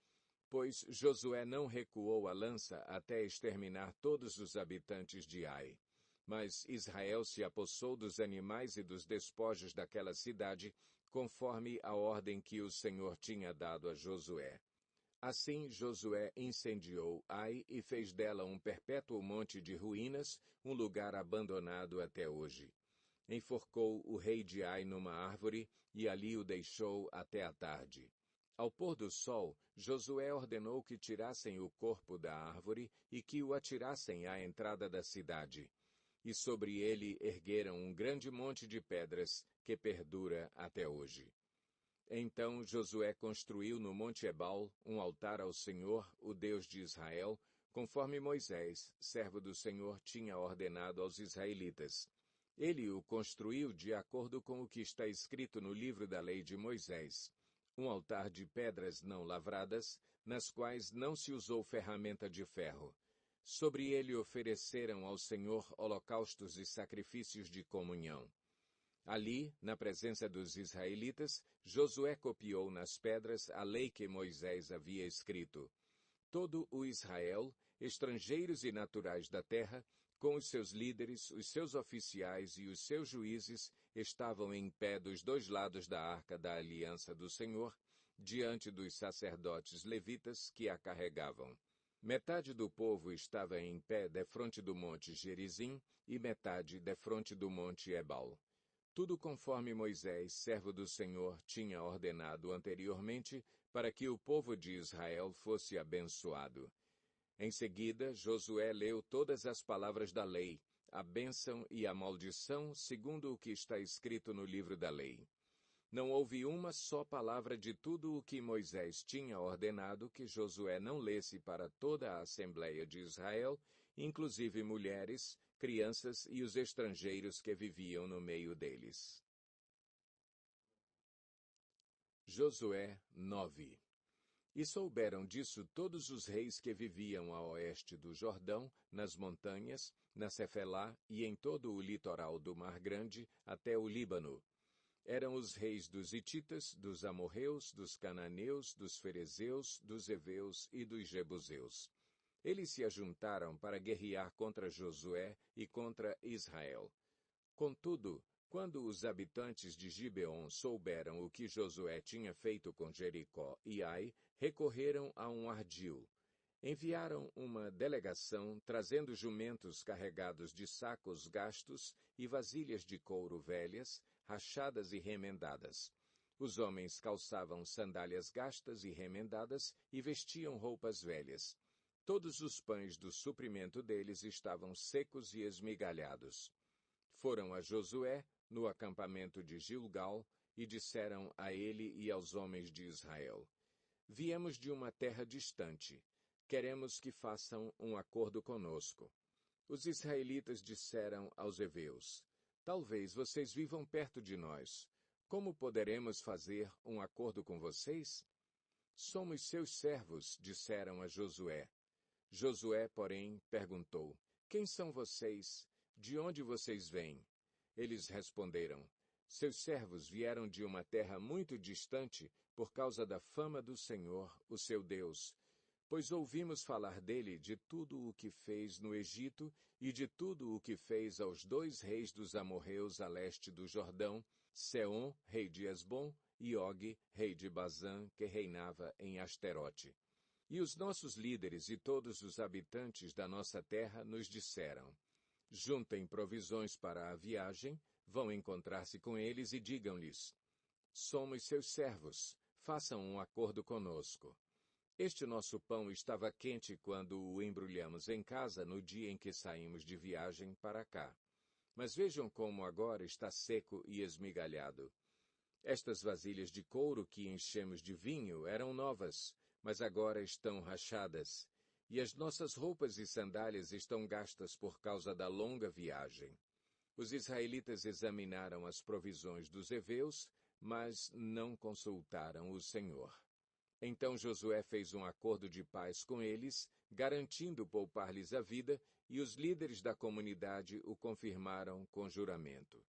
A: pois Josué não recuou a lança até exterminar todos os habitantes de Ai. Mas Israel se apossou dos animais e dos despojos daquela cidade, conforme a ordem que o Senhor tinha dado a Josué. Assim Josué incendiou Ai e fez dela um perpétuo monte de ruínas, um lugar abandonado até hoje. Enforcou o rei de Ai numa árvore e ali o deixou até a tarde. Ao pôr do sol, Josué ordenou que tirassem o corpo da árvore e que o atirassem à entrada da cidade. E sobre ele ergueram um grande monte de pedras que perdura até hoje. Então Josué construiu no Monte Ebal um altar ao Senhor, o Deus de Israel, conforme Moisés, servo do Senhor, tinha ordenado aos israelitas. Ele o construiu de acordo com o que está escrito no livro da lei de Moisés, um altar de pedras não lavradas, nas quais não se usou ferramenta de ferro. Sobre ele ofereceram ao Senhor holocaustos e sacrifícios de comunhão. Ali, na presença dos israelitas, Josué copiou nas pedras a lei que Moisés havia escrito. Todo o Israel, estrangeiros e naturais da terra, com os seus líderes, os seus oficiais e os seus juízes, estavam em pé dos dois lados da arca da aliança do Senhor, diante dos sacerdotes levitas que a carregavam. Metade do povo estava em pé defronte do monte Gerizim e metade defronte do monte Ebal. Tudo conforme Moisés, servo do Senhor, tinha ordenado anteriormente para que o povo de Israel fosse abençoado. Em seguida, Josué leu todas as palavras da lei, a bênção e a maldição, segundo o que está escrito no livro da lei. Não houve uma só palavra de tudo o que Moisés tinha ordenado que Josué não lesse para toda a Assembleia de Israel, inclusive mulheres, crianças e os estrangeiros que viviam no meio deles. Josué 9. E souberam disso todos os reis que viviam a oeste do Jordão, nas montanhas, na Cefelá e em todo o litoral do Mar Grande, até o Líbano. Eram os reis dos Hititas, dos Amorreus, dos Cananeus, dos Ferezeus, dos Heveus e dos Jebuseus. Eles se ajuntaram para guerrear contra Josué e contra Israel. Contudo, quando os habitantes de Gibeon souberam o que Josué tinha feito com Jericó e Ai, recorreram a um ardil. Enviaram uma delegação trazendo jumentos carregados de sacos gastos e vasilhas de couro velhas, rachadas e remendadas. Os homens calçavam sandálias gastas e remendadas e vestiam roupas velhas. Todos os pães do suprimento deles estavam secos e esmigalhados. Foram a Josué, no acampamento de Gilgal, e disseram a ele e aos homens de Israel: Viemos de uma terra distante. Queremos que façam um acordo conosco. Os israelitas disseram aos heveus: Talvez vocês vivam perto de nós. Como poderemos fazer um acordo com vocês? Somos seus servos, disseram a Josué. Josué, porém, perguntou: Quem são vocês? De onde vocês vêm? Eles responderam: Seus servos vieram de uma terra muito distante por causa da fama do Senhor, o seu Deus, pois ouvimos falar dele de tudo o que fez no Egito e de tudo o que fez aos 2 reis dos amorreus a leste do Jordão, Seom, rei de Esbom, e Og, rei de Bazã, que reinava em Asterote. E os nossos líderes e todos os habitantes da nossa terra nos disseram: Juntem provisões para a viagem, vão encontrar-se com eles e digam-lhes: Somos seus servos, façam um acordo conosco. Este nosso pão estava quente quando o embrulhamos em casa no dia em que saímos de viagem para cá. Mas vejam como agora está seco e esmigalhado. Estas vasilhas de couro que enchemos de vinho eram novas, mas agora estão rachadas, e as nossas roupas e sandálias estão gastas por causa da longa viagem. Os israelitas examinaram as provisões dos heveus, mas não consultaram o Senhor. Então Josué fez um acordo de paz com eles, garantindo poupar-lhes a vida, e os líderes da comunidade o confirmaram com juramento.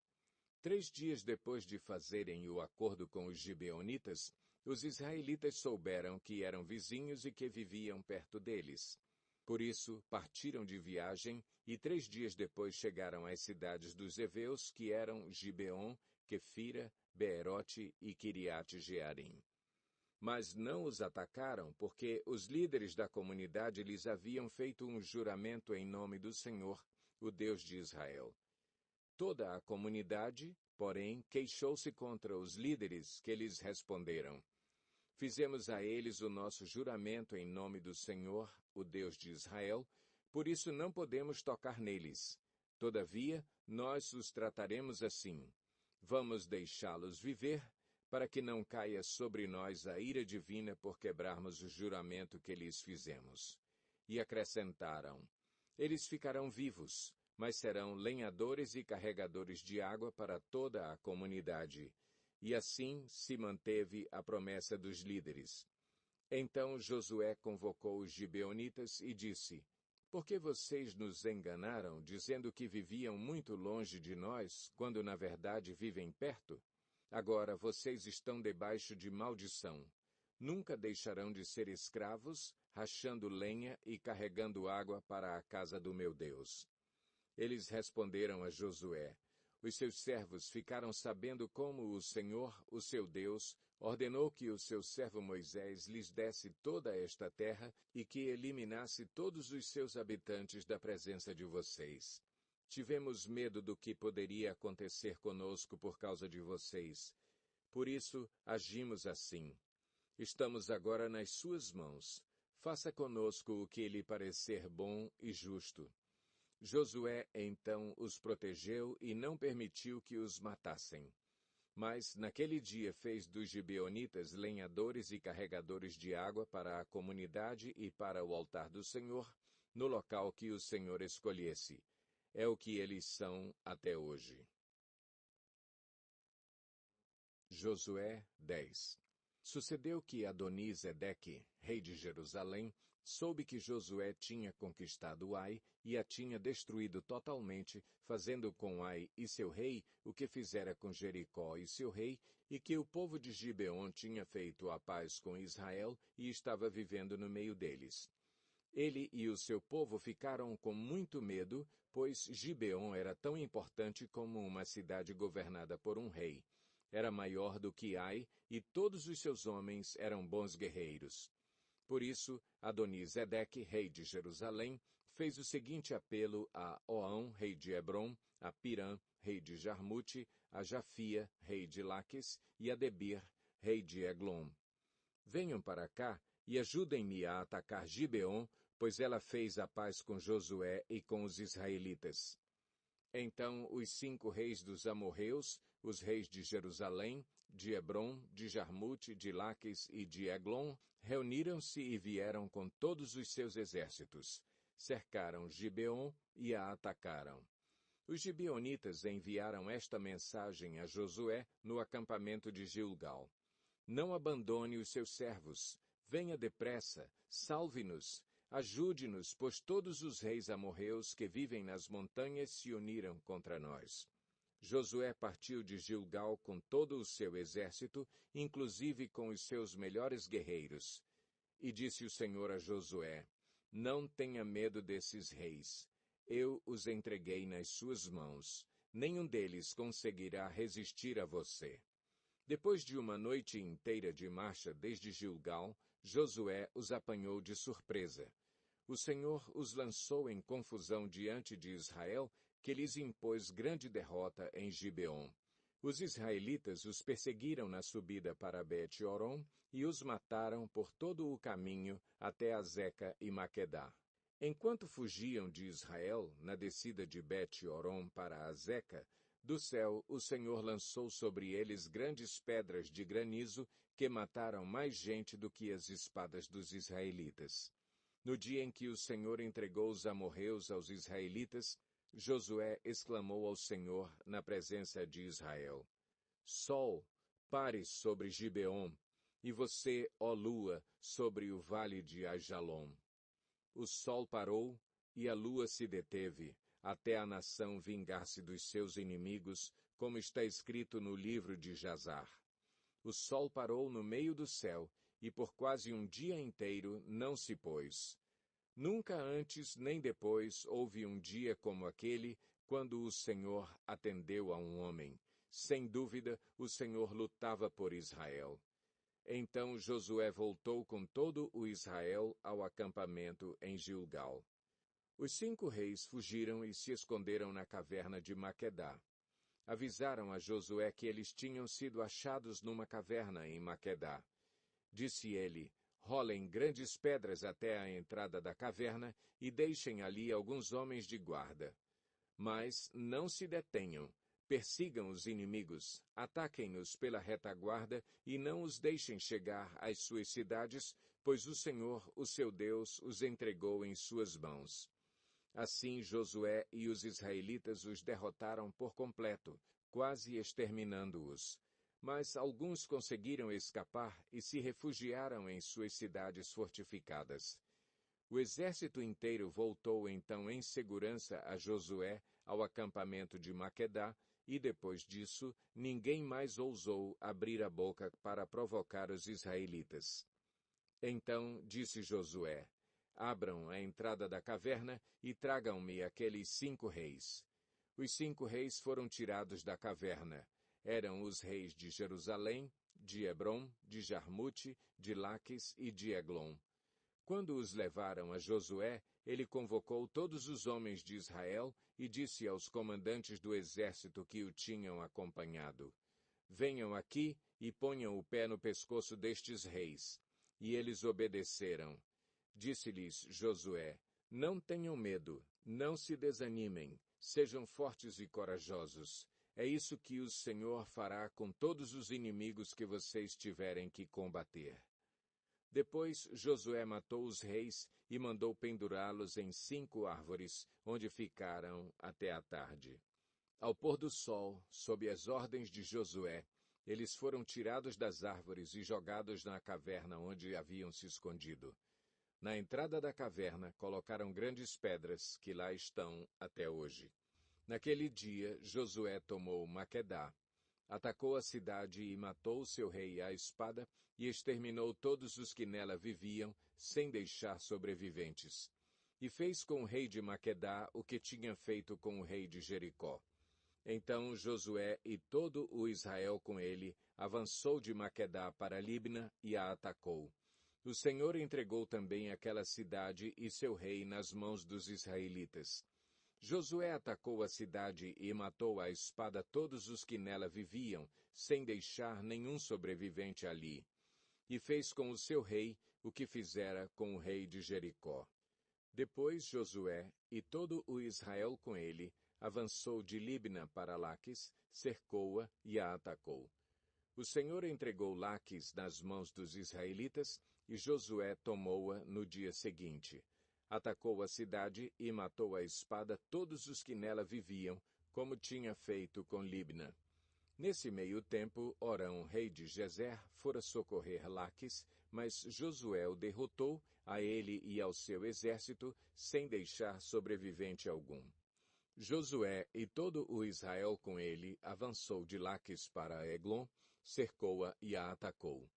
A: 3 dias depois de fazerem o acordo com os gibeonitas, os israelitas souberam que eram vizinhos e que viviam perto deles. Por isso, partiram de viagem e 3 dias depois chegaram às cidades dos heveus, que eram Gibeon, Quefira, Beerote e Quiriate-Jearim. Mas não os atacaram, porque os líderes da comunidade lhes haviam feito um juramento em nome do Senhor, o Deus de Israel. Toda a comunidade, porém, queixou-se contra os líderes, que lhes responderam: Fizemos a eles o nosso juramento em nome do Senhor, o Deus de Israel, por isso não podemos tocar neles. Todavia, nós os trataremos assim. Vamos deixá-los viver, para que não caia sobre nós a ira divina por quebrarmos o juramento que lhes fizemos. E acrescentaram: Eles ficarão vivos, mas serão lenhadores e carregadores de água para toda a comunidade. E assim se manteve a promessa dos líderes. Então Josué convocou os gibeonitas e disse: Por que vocês nos enganaram, dizendo que viviam muito longe de nós, quando na verdade vivem perto? Agora vocês estão debaixo de maldição. Nunca deixarão de ser escravos, rachando lenha e carregando água para a casa do meu Deus. Eles responderam a Josué: Os seus servos ficaram sabendo como o Senhor, o seu Deus, ordenou que o seu servo Moisés lhes desse toda esta terra e que eliminasse todos os seus habitantes da presença de vocês. Tivemos medo do que poderia acontecer conosco por causa de vocês. Por isso, agimos assim. Estamos agora nas suas mãos. Faça conosco o que lhe parecer bom e justo. Josué, então, os protegeu e não permitiu que os matassem. Mas naquele dia fez dos gibeonitas lenhadores e carregadores de água para a comunidade e para o altar do Senhor, no local que o Senhor escolhesse. É o que eles são até hoje. Josué 10. Sucedeu que Adoni-Zedeque, rei de Jerusalém, soube que Josué tinha conquistado Ai e a tinha destruído totalmente, fazendo com Ai e seu rei o que fizera com Jericó e seu rei, e que o povo de Gibeon tinha feito a paz com Israel e estava vivendo no meio deles. Ele e o seu povo ficaram com muito medo, pois Gibeon era tão importante como uma cidade governada por um rei. Era maior do que Ai, e todos os seus homens eram bons guerreiros. Por isso, Adoni-Zedeque, rei de Jerusalém, fez o seguinte apelo a Oão, rei de Hebrom, a Pirã, rei de Jarmute, a Jafia, rei de Laques, e a Debir, rei de Eglon. Venham para cá e ajudem-me a atacar Gibeon, pois ela fez a paz com Josué e com os israelitas. Então os 5 reis dos amorreus, os reis de Jerusalém, de Hebrom, de Jarmute, de Laques e de Eglon, reuniram-se e vieram com todos os seus exércitos. Cercaram Gibeon e a atacaram. Os gibeonitas enviaram esta mensagem a Josué no acampamento de Gilgal: Não abandone os seus servos. Venha depressa, salve-nos. Ajude-nos, pois todos os reis amorreus que vivem nas montanhas se uniram contra nós. Josué partiu de Gilgal com todo o seu exército, inclusive com os seus melhores guerreiros. E disse o Senhor a Josué: Não tenha medo desses reis. Eu os entreguei nas suas mãos. Nenhum deles conseguirá resistir a você. Depois de uma noite inteira de marcha desde Gilgal, Josué os apanhou de surpresa. O Senhor os lançou em confusão diante de Israel, que lhes impôs grande derrota em Gibeon. Os israelitas os perseguiram na subida para Bet-Horon e os mataram por todo o caminho até Azeca e Maquedá. Enquanto fugiam de Israel, na descida de Bet-Horon para Azeca, do céu o Senhor lançou sobre eles grandes pedras de granizo que mataram mais gente do que as espadas dos israelitas. No dia em que o Senhor entregou os amorreus aos israelitas, Josué exclamou ao Senhor na presença de Israel: Sol, pare sobre Gibeon, e você, ó lua, sobre o vale de Ajalon. O sol parou e a lua se deteve, até a nação vingar-se dos seus inimigos, como está escrito no livro de Jazar. O sol parou no meio do céu, e por quase um dia inteiro não se pôs. Nunca antes nem depois houve um dia como aquele, quando o Senhor atendeu a um homem. Sem dúvida, o Senhor lutava por Israel. Então Josué voltou com todo o Israel ao acampamento em Gilgal. Os 5 reis fugiram e se esconderam na caverna de Maquedá. Avisaram a Josué que eles tinham sido achados numa caverna em Maquedá. Disse ele: Rolem grandes pedras até a entrada da caverna e deixem ali alguns homens de guarda. Mas não se detenham. Persigam os inimigos, ataquem-nos pela retaguarda e não os deixem chegar às suas cidades, pois o Senhor, o seu Deus, os entregou em suas mãos. Assim Josué e os israelitas os derrotaram por completo, quase exterminando-os. Mas alguns conseguiram escapar e se refugiaram em suas cidades fortificadas. O exército inteiro voltou então em segurança a Josué ao acampamento de Maquedá, e depois disso ninguém mais ousou abrir a boca para provocar os israelitas. Então disse Josué: Abram a entrada da caverna e tragam-me aqueles 5 reis. Os 5 reis foram tirados da caverna. Eram os reis de Jerusalém, de Hebrom, de Jarmute, de Laques e de Eglon. Quando os levaram a Josué, ele convocou todos os homens de Israel e disse aos comandantes do exército que o tinham acompanhado: Venham aqui e ponham o pé no pescoço destes reis. E eles obedeceram. Disse-lhes Josué: Não tenham medo, não se desanimem, sejam fortes e corajosos. É isso que o Senhor fará com todos os inimigos que vocês tiverem que combater. Depois Josué matou os reis e mandou pendurá-los em 5 árvores, onde ficaram até a tarde. Ao pôr do sol, sob as ordens de Josué, eles foram tirados das árvores e jogados na caverna onde haviam se escondido. Na entrada da caverna colocaram grandes pedras, que lá estão até hoje. Naquele dia, Josué tomou Maquedá, atacou a cidade e matou seu rei à espada e exterminou todos os que nela viviam, sem deixar sobreviventes. E fez com o rei de Maquedá o que tinha feito com o rei de Jericó. Então Josué e todo o Israel com ele avançou de Maquedá para Libna e a atacou. O Senhor entregou também aquela cidade e seu rei nas mãos dos israelitas. Josué atacou a cidade e matou à espada todos os que nela viviam, sem deixar nenhum sobrevivente ali. E fez com o seu rei o que fizera com o rei de Jericó. Depois Josué e todo o Israel com ele avançou de Libna para Laques, cercou-a e a atacou. O Senhor entregou Laques nas mãos dos israelitas e Josué tomou-a no dia seguinte. Atacou a cidade e matou à espada todos os que nela viviam, como tinha feito com Libna. Nesse meio tempo, Orão, rei de Gezer, fora socorrer Laques, mas Josué o derrotou, a ele e ao seu exército, sem deixar sobrevivente algum. Josué e todo o Israel com ele avançou de Laques para Eglon, cercou-a e a atacou.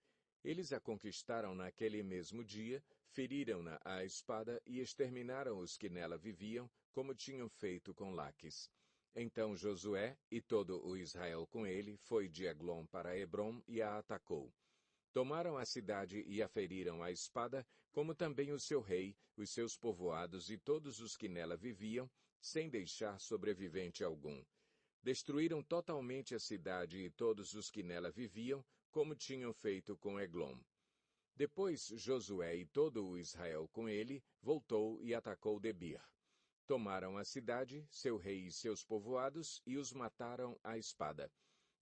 A: Eles a conquistaram naquele mesmo dia, feriram-na à espada e exterminaram os que nela viviam, como tinham feito com Laques. Então Josué e todo o Israel com ele foi de Eglon para Hebrom e a atacou. Tomaram a cidade e a feriram à espada, como também o seu rei, os seus povoados e todos os que nela viviam, sem deixar sobrevivente algum. Destruíram totalmente a cidade e todos os que nela viviam, como tinham feito com Eglon. Depois Josué e todo o Israel com ele voltou e atacou Debir. Tomaram a cidade, seu rei e seus povoados, e os mataram à espada.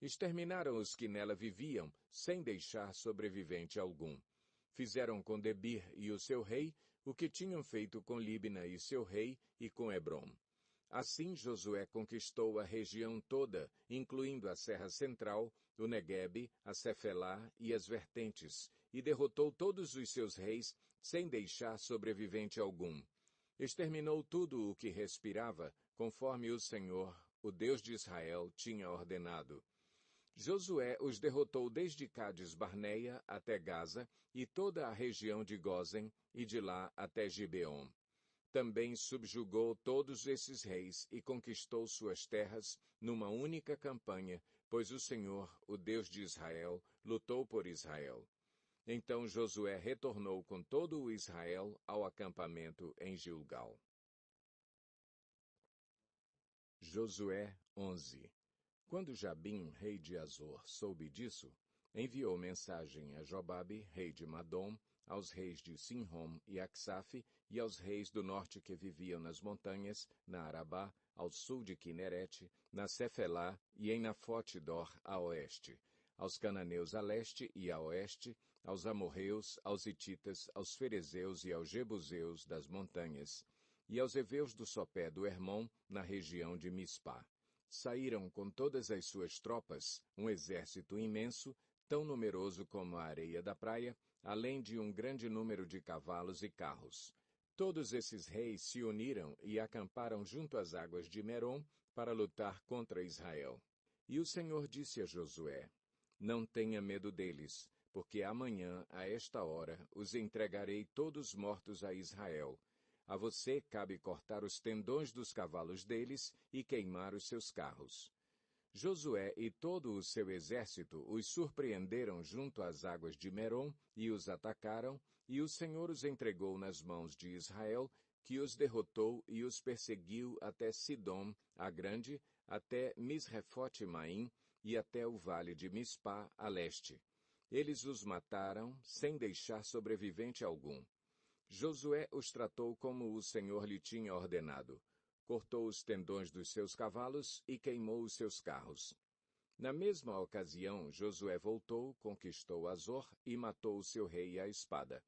A: Exterminaram os que nela viviam, sem deixar sobrevivente algum. Fizeram com Debir e o seu rei o que tinham feito com Libna e seu rei e com Hebrom. Assim Josué conquistou a região toda, incluindo a Serra Central, o Neguebe, a Cefelá e as vertentes, e derrotou todos os seus reis, sem deixar sobrevivente algum. Exterminou tudo o que respirava, conforme o Senhor, o Deus de Israel, tinha ordenado. Josué os derrotou desde Cades-Barneia até Gaza e toda a região de Gósen, e de lá até Gibeon. Também subjugou todos esses reis e conquistou suas terras numa única campanha, pois o Senhor, o Deus de Israel, lutou por Israel. Então Josué retornou com todo o Israel ao acampamento em Gilgal. Josué 11. Quando Jabim, rei de Azor, soube disso, enviou mensagem a Jobabe, rei de Madom, aos reis de Sinrom e Aksaf, e aos reis do norte que viviam nas montanhas, na Arabá, ao sul de Quinerete, na Cefelá e em Nafote-dor, a oeste, aos cananeus a leste e a oeste, aos amorreus, aos hititas, aos ferezeus e aos jebuseus das montanhas, e aos heveus do sopé do Hermon, na região de Mispá. Saíram com todas as suas tropas, um exército imenso, tão numeroso como a areia da praia, além de um grande número de cavalos e carros. Todos esses reis se uniram e acamparam junto às águas de Merom para lutar contra Israel. E o Senhor disse a Josué: Não tenha medo deles, porque amanhã, a esta hora, os entregarei todos mortos a Israel. A você cabe cortar os tendões dos cavalos deles e queimar os seus carros. Josué e todo o seu exército os surpreenderam junto às águas de Merom e os atacaram, e o Senhor os entregou nas mãos de Israel, que os derrotou e os perseguiu até Sidom, a grande, até Misrefote-Maim e até o vale de Mispá, a leste. Eles os mataram, sem deixar sobrevivente algum. Josué os tratou como o Senhor lhe tinha ordenado. cortou os tendões dos seus cavalos e queimou os seus carros. Na mesma ocasião, Josué voltou, conquistou Azor e matou o seu rei à espada.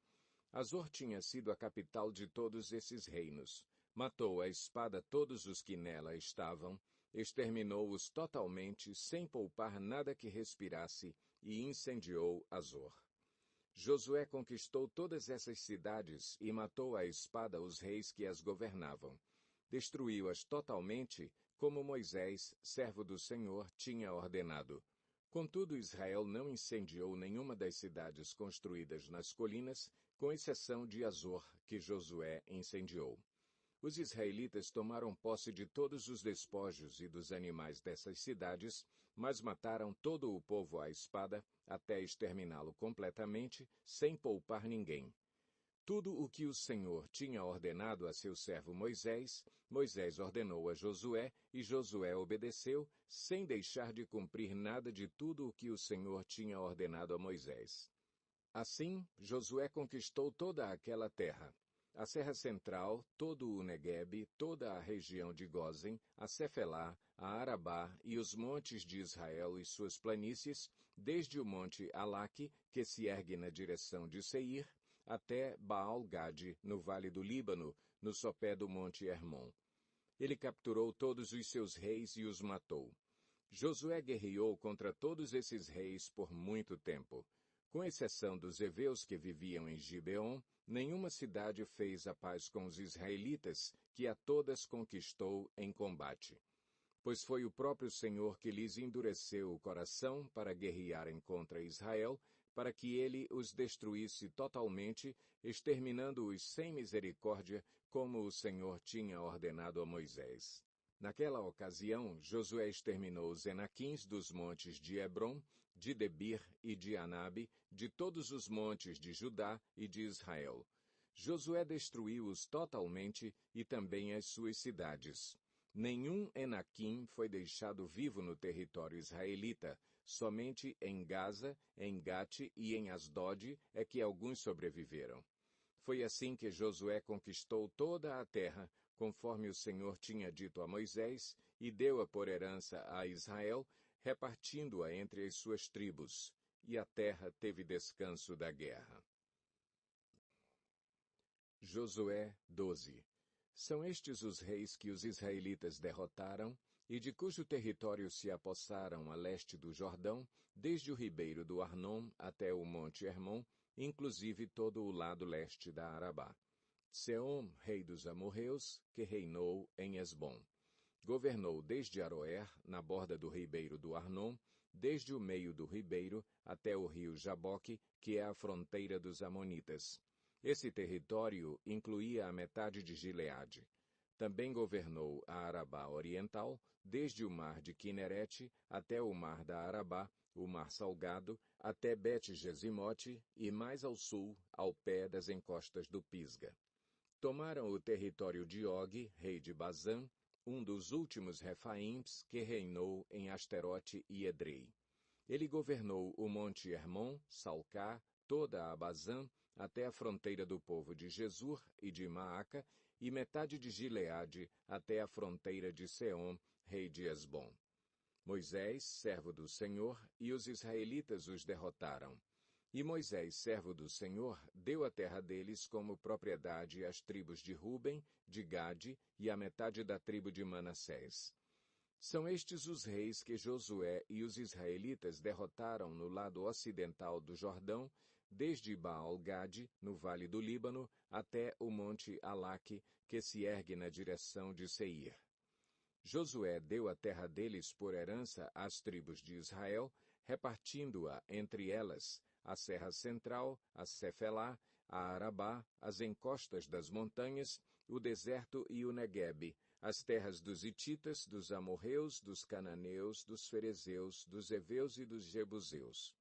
A: Azor tinha sido a capital de todos esses reinos. Matou à espada todos os que nela estavam, exterminou-os totalmente, sem poupar nada que respirasse, e incendiou Azor. Josué conquistou todas essas cidades e matou à espada os reis que as governavam. Destruiu-as totalmente, como Moisés, servo do Senhor, tinha ordenado. Contudo, Israel não incendiou nenhuma das cidades construídas nas colinas, com exceção de Azor, que Josué incendiou. Os israelitas tomaram posse de todos os despojos e dos animais dessas cidades, mas mataram todo o povo à espada, até exterminá-lo completamente, sem poupar ninguém. Tudo o que o Senhor tinha ordenado a seu servo Moisés, Moisés ordenou a Josué, e Josué obedeceu, sem deixar de cumprir nada de tudo o que o Senhor tinha ordenado a Moisés. Assim, Josué conquistou toda aquela terra. A Serra Central, todo o Neguebe, toda a região de Gósen, a Cefelá, a Arabá e os montes de Israel e suas planícies, desde o monte Alaque, que se ergue na direção de Seir, até Baal-Gade, no vale do Líbano, no sopé do monte Hermon. Ele capturou todos os seus reis e os matou. Josué guerreou contra todos esses reis por muito tempo. Com exceção dos heveus que viviam em Gibeon, nenhuma cidade fez a paz com os israelitas, que a todas conquistou em combate. Pois foi o próprio Senhor que lhes endureceu o coração para guerrearem contra Israel, para que ele os destruísse totalmente, exterminando-os sem misericórdia, como o Senhor tinha ordenado a Moisés. Naquela ocasião, Josué exterminou os Enaquins dos montes de Hebrom, de Debir e de Anabe, de todos os montes de Judá e de Israel. Josué destruiu-os totalmente e também as suas cidades. Nenhum Enaquim foi deixado vivo no território israelita, somente em Gaza, em Gate e em Asdod é que alguns sobreviveram. Foi assim que Josué conquistou toda a terra, conforme o Senhor tinha dito a Moisés, e deu-a por herança a Israel, repartindo-a entre as suas tribos. E a terra teve descanso da guerra. Josué 12. São estes os reis que os israelitas derrotaram, e de cujo território se apossaram a leste do Jordão, desde o ribeiro do Arnon até o monte Hermon, inclusive todo o lado leste da Arabá. Seom, rei dos amorreus, que reinou em Esbom. Governou desde Aroer, na borda do ribeiro do Arnon, desde o meio do ribeiro até o rio Jaboque, que é a fronteira dos amonitas. Esse território incluía a metade de Gileade. Também governou a Arabá Oriental, desde o mar de Quinerete até o mar da Arabá, o mar Salgado, até Bet-Gesimote e mais ao sul, ao pé das encostas do Pisga. Tomaram o território de Og, rei de Bazã, um dos últimos Refaíms que reinou em Asterote e Edrei. Ele governou o monte Hermon, Salcá, toda a Bazã, até a fronteira do povo de Jesur e de Maaca, e metade de Gileade até a fronteira de Seom, rei de Esbom. Moisés, servo do Senhor, e os israelitas os derrotaram. E Moisés, servo do Senhor, deu a terra deles como propriedade às tribos de Ruben, de Gade e à metade da tribo de Manassés. São estes os reis que Josué e os israelitas derrotaram no lado ocidental do Jordão, desde Baal-Gade, no vale do Líbano, até o monte Alaque, que se ergue na direção de Seir. Josué deu a terra deles por herança às tribos de Israel, repartindo-a entre elas, a Serra Central, a Cefelá, a Arabá, as encostas das montanhas, o deserto e o Neguebe, as terras dos Hititas, dos amorreus, dos cananeus, dos ferezeus, dos heveus e dos jebuseus.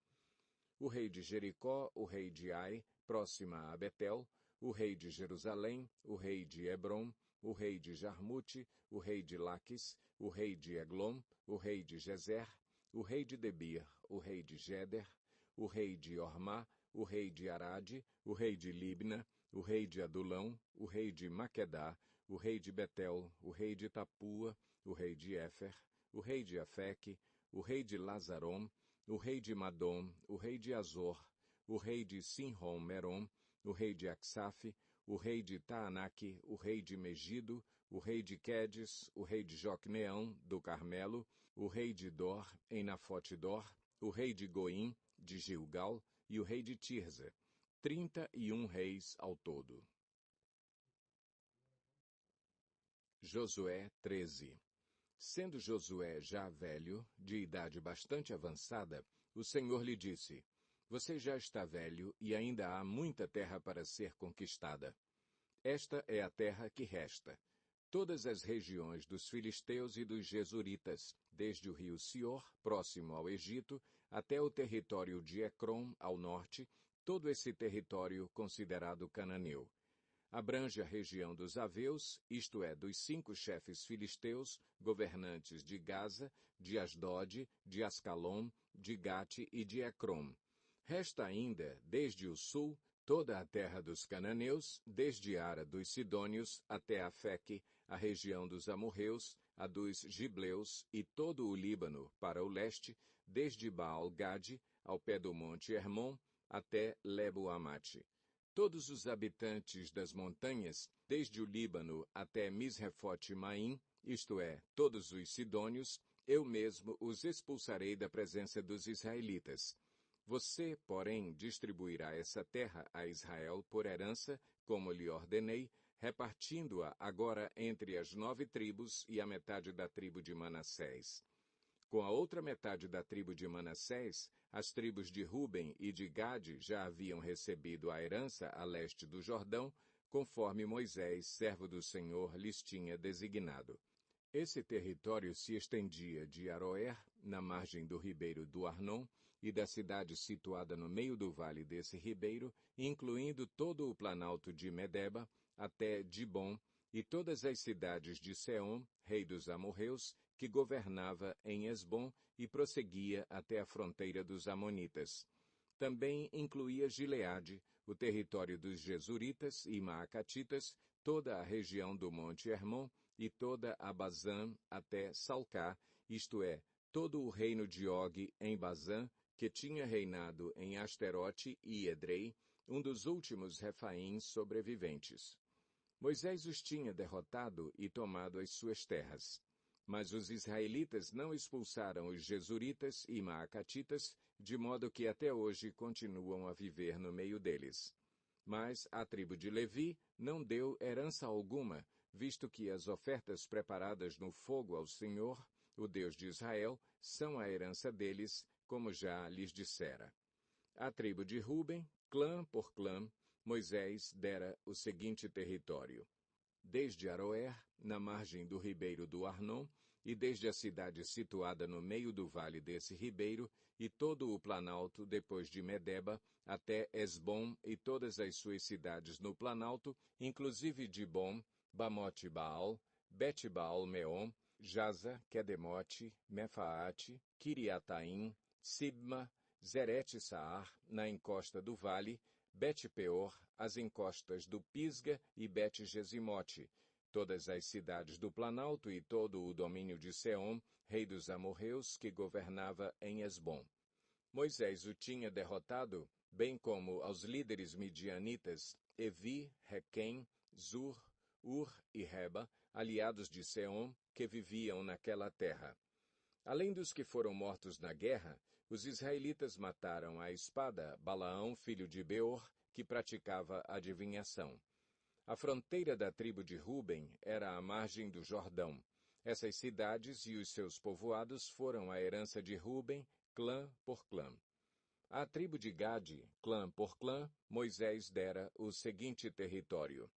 A: O rei de Jericó, o rei de Ai, próxima a Betel, o rei de Jerusalém, o rei de Hebrom, o rei de Jarmute, o rei de Laquis, o rei de Eglom, o rei de Gezer, o rei de Debir, o rei de Geder, o rei de Ormá, o rei de Arade, o rei de Libna, o rei de Adulão, o rei de Maquedá, o rei de Betel, o rei de Tapua, o rei de Éfer, o rei de Afeque, o rei de Lazarom, o rei de Madom, o rei de Azor, o rei de Sinrom-Merom, o rei de Aksaf, o rei de Taanaque, o rei de Megido, o rei de Quedes, o rei de Jocneão, do Carmelo, o rei de Dor, em Nafote-Dor, o rei de Goim, de Gilgal, e o rei de Tirza. 31 reis ao todo. Josué 13. Sendo Josué já velho, de idade bastante avançada, o Senhor lhe disse: Você já está velho e ainda há muita terra para ser conquistada. Esta é a terra que resta. Todas as regiões dos filisteus e dos jesuritas, desde o rio Sior, próximo ao Egito, até o território de Ecrom, ao norte, todo esse território considerado cananeu. Abrange a região dos Aveus, isto é, dos 5 chefes filisteus, governantes de Gaza, de Asdod, de Ascalon, de Gate e de Ecrom. Resta ainda, desde o sul, toda a terra dos cananeus, desde Ara dos Sidônios até Afeque, a região dos amorreus, a dos gibleus e todo o Líbano, para o leste, desde Baal-Gade, ao pé do monte Hermon, até Lebo-Amate. Todos os habitantes das montanhas, desde o Líbano até Misrefote-Maim, isto é, todos os sidônios, eu mesmo os expulsarei da presença dos israelitas. Você, porém, distribuirá essa terra a Israel por herança, como lhe ordenei, repartindo-a agora entre as 9 tribos e a metade da tribo de Manassés. Com a outra metade da tribo de Manassés, as tribos de Ruben e de Gade já haviam recebido a herança a leste do Jordão, conforme Moisés, servo do Senhor, lhes tinha designado. Esse território se estendia de Aroer, na margem do ribeiro do Arnon, e da cidade situada no meio do vale desse ribeiro, incluindo todo o planalto de Medeba, até Dibom, e todas as cidades de Seom, rei dos amorreus, que governava em Esbom e prosseguia até a fronteira dos amonitas. Também incluía Gileade, o território dos jesuritas e maacatitas, toda a região do monte Hermon e toda a Bazã até Salcá, isto é, todo o reino de Og em Bazã, que tinha reinado em Asterote e Edrei, um dos últimos refaíns sobreviventes. Moisés os tinha derrotado e tomado as suas terras. Mas os israelitas não expulsaram os jesuritas e maacatitas, de modo que até hoje continuam a viver no meio deles. Mas a tribo de Levi não deu herança alguma, visto que as ofertas preparadas no fogo ao Senhor, o Deus de Israel, são a herança deles, como já lhes dissera. À tribo de Ruben, clã por clã, Moisés dera o seguinte território: desde Aroer, na margem do ribeiro do Arnon, e desde a cidade situada no meio do vale desse ribeiro, e todo o planalto depois de Medeba, até Esbom e todas as suas cidades no planalto, inclusive Dibom, Bamote-Baal, Bet-Baal-Meon, Jaza, Quedemote, Mefaate, Kiriataim, Sibma, Zerete-Saar, na encosta do vale, Bet-Peor, as encostas do Pisga e Bet-Gesimote, todas as cidades do Planalto e todo o domínio de Seom, rei dos amorreus, que governava em Esbom. Moisés o tinha derrotado, bem como aos líderes midianitas, Evi, Requem, Zur, Ur e Reba, aliados de Seom, que viviam naquela terra. Além dos que foram mortos na guerra, os israelitas mataram à espada Balaão, filho de Beor, que praticava adivinhação. A fronteira da tribo de Ruben era à margem do Jordão. Essas cidades e os seus povoados foram a herança de Ruben, clã por clã. À tribo de Gade, clã por clã, Moisés dera o seguinte território: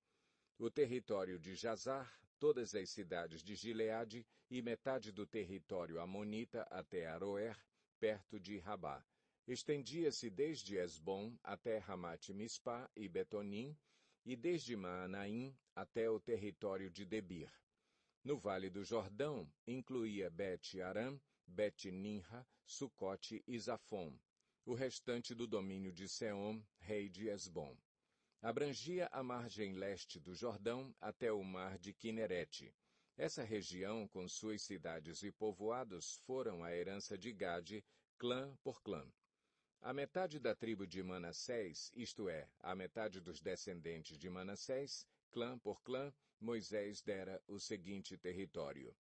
A: o território de Jazar, todas as cidades de Gileade e metade do território amonita até Aroer, perto de Rabá. Estendia-se desde Esbom até Ramate-Mispá e Betonim, e desde Maanaim até o território de Debir. No Vale do Jordão, incluía Bet-Aram, Bet-Ninra, Sucote e Zafom, o restante do domínio de Seom, rei de Esbom. Abrangia a margem leste do Jordão até o mar de Quinerete. Essa região, com suas cidades e povoados, foram a herança de Gade, clã por clã. A metade da tribo de Manassés, isto é, a metade dos descendentes de Manassés, clã por clã, Moisés dera o seguinte território.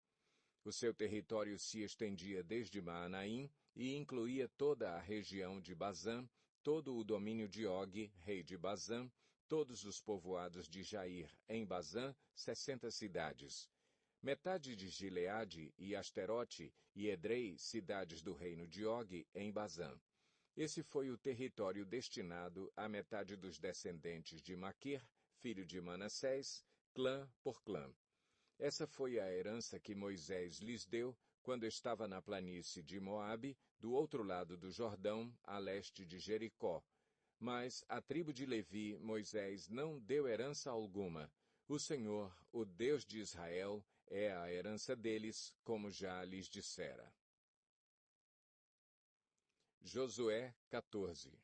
A: O seu território se estendia desde Maanaim e incluía toda a região de Bazã, todo o domínio de Og, rei de Bazã, todos os povoados de Jair, em Bazã, 60 cidades. Metade de Gileade e Asterote e Edrei, cidades do reino de Og, em Bazã. Esse foi o território destinado à metade dos descendentes de Maquir, filho de Manassés, clã por clã. Essa foi a herança que Moisés lhes deu quando estava na planície de Moabe, do outro lado do Jordão, a leste de Jericó. Mas à tribo de Levi, Moisés não deu herança alguma. O Senhor, o Deus de Israel, é a herança deles, como já lhes dissera. Josué 14.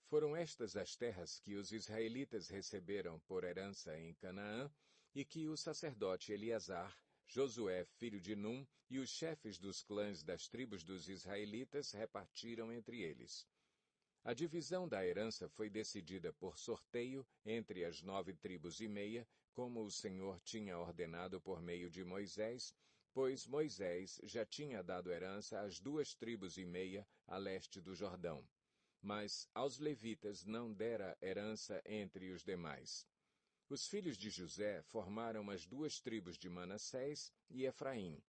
A: Foram estas as terras que os israelitas receberam por herança em Canaã, e que o sacerdote Eleazar, Josué filho de Num, e os chefes dos clãs das tribos dos israelitas repartiram entre eles. A divisão da herança foi decidida por sorteio entre as 9 tribos e meia, como o Senhor tinha ordenado por meio de Moisés, pois Moisés já tinha dado herança às 2 tribos e meia a leste do Jordão. Mas aos levitas não dera herança entre os demais. Os filhos de José formaram as 2 tribos de Manassés e Efraim.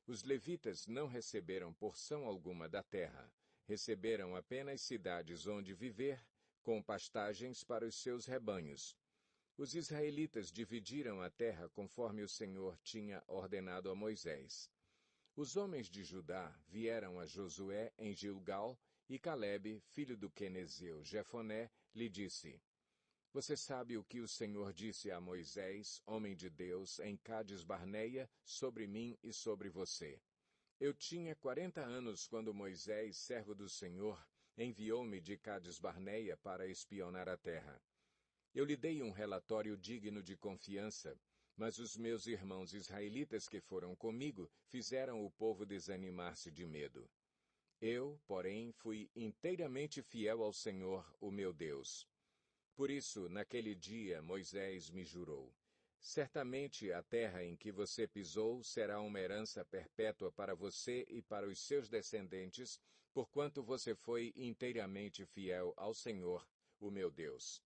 A: Os levitas não receberam porção alguma da terra. Receberam apenas cidades onde viver, com pastagens para os seus rebanhos. Os israelitas dividiram a terra conforme o Senhor tinha ordenado a Moisés. Os homens de Judá vieram a Josué em Gilgal, e Calebe, filho do quenezeu Jefoné, lhe disse: Você sabe o que o Senhor disse a Moisés, homem de Deus, em Cades-Barneia, sobre mim e sobre você. Eu tinha 40 anos quando Moisés, servo do Senhor, enviou-me de Cades-Barneia para espionar a terra. Eu lhe dei um relatório digno de confiança, mas os meus irmãos israelitas que foram comigo fizeram o povo desanimar-se de medo. Eu, porém, fui inteiramente fiel ao Senhor, o meu Deus. Por isso, naquele dia, Moisés me jurou: Certamente a terra em que você pisou será uma herança perpétua para você e para os seus descendentes, porquanto você foi inteiramente fiel ao Senhor, o meu Deus.